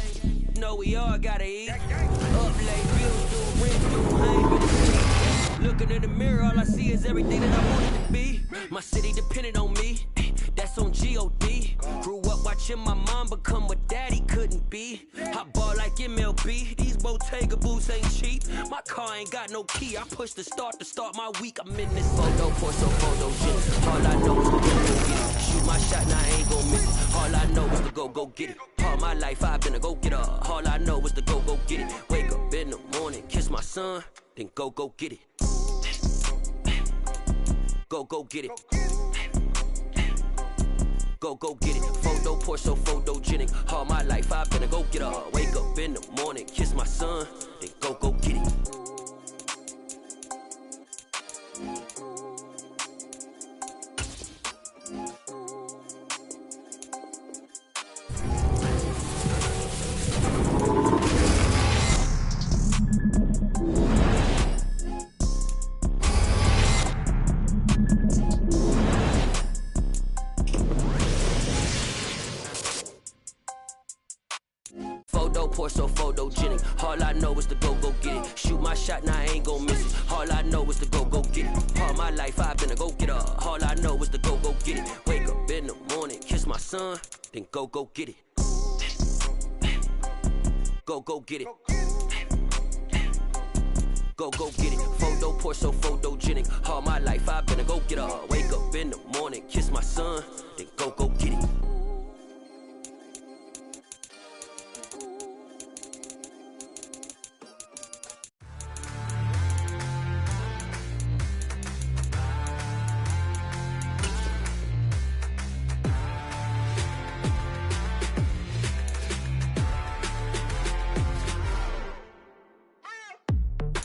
know we all gotta eat. Up late, bills due, rent due, I ain't been asleep. Looking in the mirror, all I see is everything that I wanted to be. My city depended on me, that's on G.O.D. Grew up watching my mom become what daddy couldn't be. I ball like MLB, these Bottega boots ain't cheap. My car ain't got no key, I push the start to start my week. I'm in this photo for so photogenic. All I know is to go get it. Shoot my shot, now I ain't gon' miss it. All I know is to go get it. All my life I've been a go-getter. All I know is to go get it. Wake up in the morning, kiss my son, then go get it. Go get it. Go get it. Photo pour so photogenic. All my life I've been a go-getter. Wake up in the morning, kiss my son, then go get it. Pour so photogenic. All I know is to go get it. Shoot my shot, now I ain't gon' miss it. All I know is to go get it. All my life I've been a go-getter. All I know is to go get it. Wake up in the morning, kiss my son, then go get it. Go get it. Go get it. Photo pour so photogenic. All my life I've been a go-getter. Wake up in the morning, kiss my son, then go get it.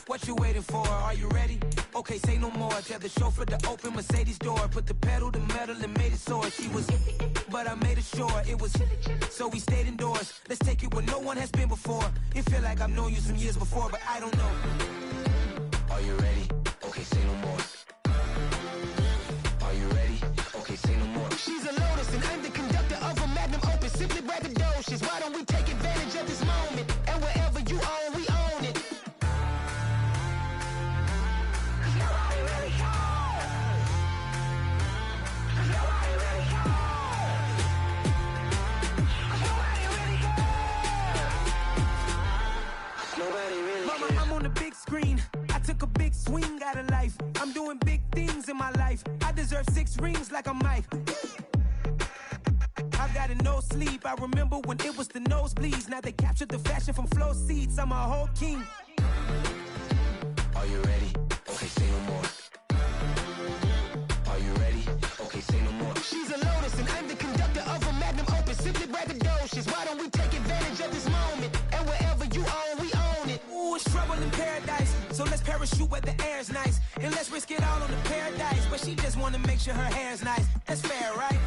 What you waiting for? Are you ready? Okay, say no more. Tell the chauffeur to open Mercedes door. Put the pedal to metal and made it soar. She was, but I made it sure it was. So we stayed indoors. Let's take it where no one has been before. It feel like I've known you some years before, but I don't know. Are you ready? Okay, say no more. Are you ready? Okay, say no more. She's a Lotus and I'm the conductor of a Magnum Opus. Simply braggadocious. Why don't we take advantage of this moment? And wherever you own, we own it. Mama, I'm on the big screen. I took a big swing out of life. I'm doing big things in my life. I deserve 6 rings like I'm Mike. I've got no sleep. I remember when it was the nosebleeds. Now they captured the fashion from flow seats. I'm a whole king. Are you ready? Okay, say no more. Are you ready? Okay, say no more. She's a Lotus and I'm the conductor of a Magnum Opus. Simply braggadocious. Why don't we take advantage of this moment? And wherever you own, we own it. Ooh, it's trouble in paradise. So let's parachute where the air's nice. And let's risk it all on the paradise. But she just wanna make sure her hair's nice. That's fair, right?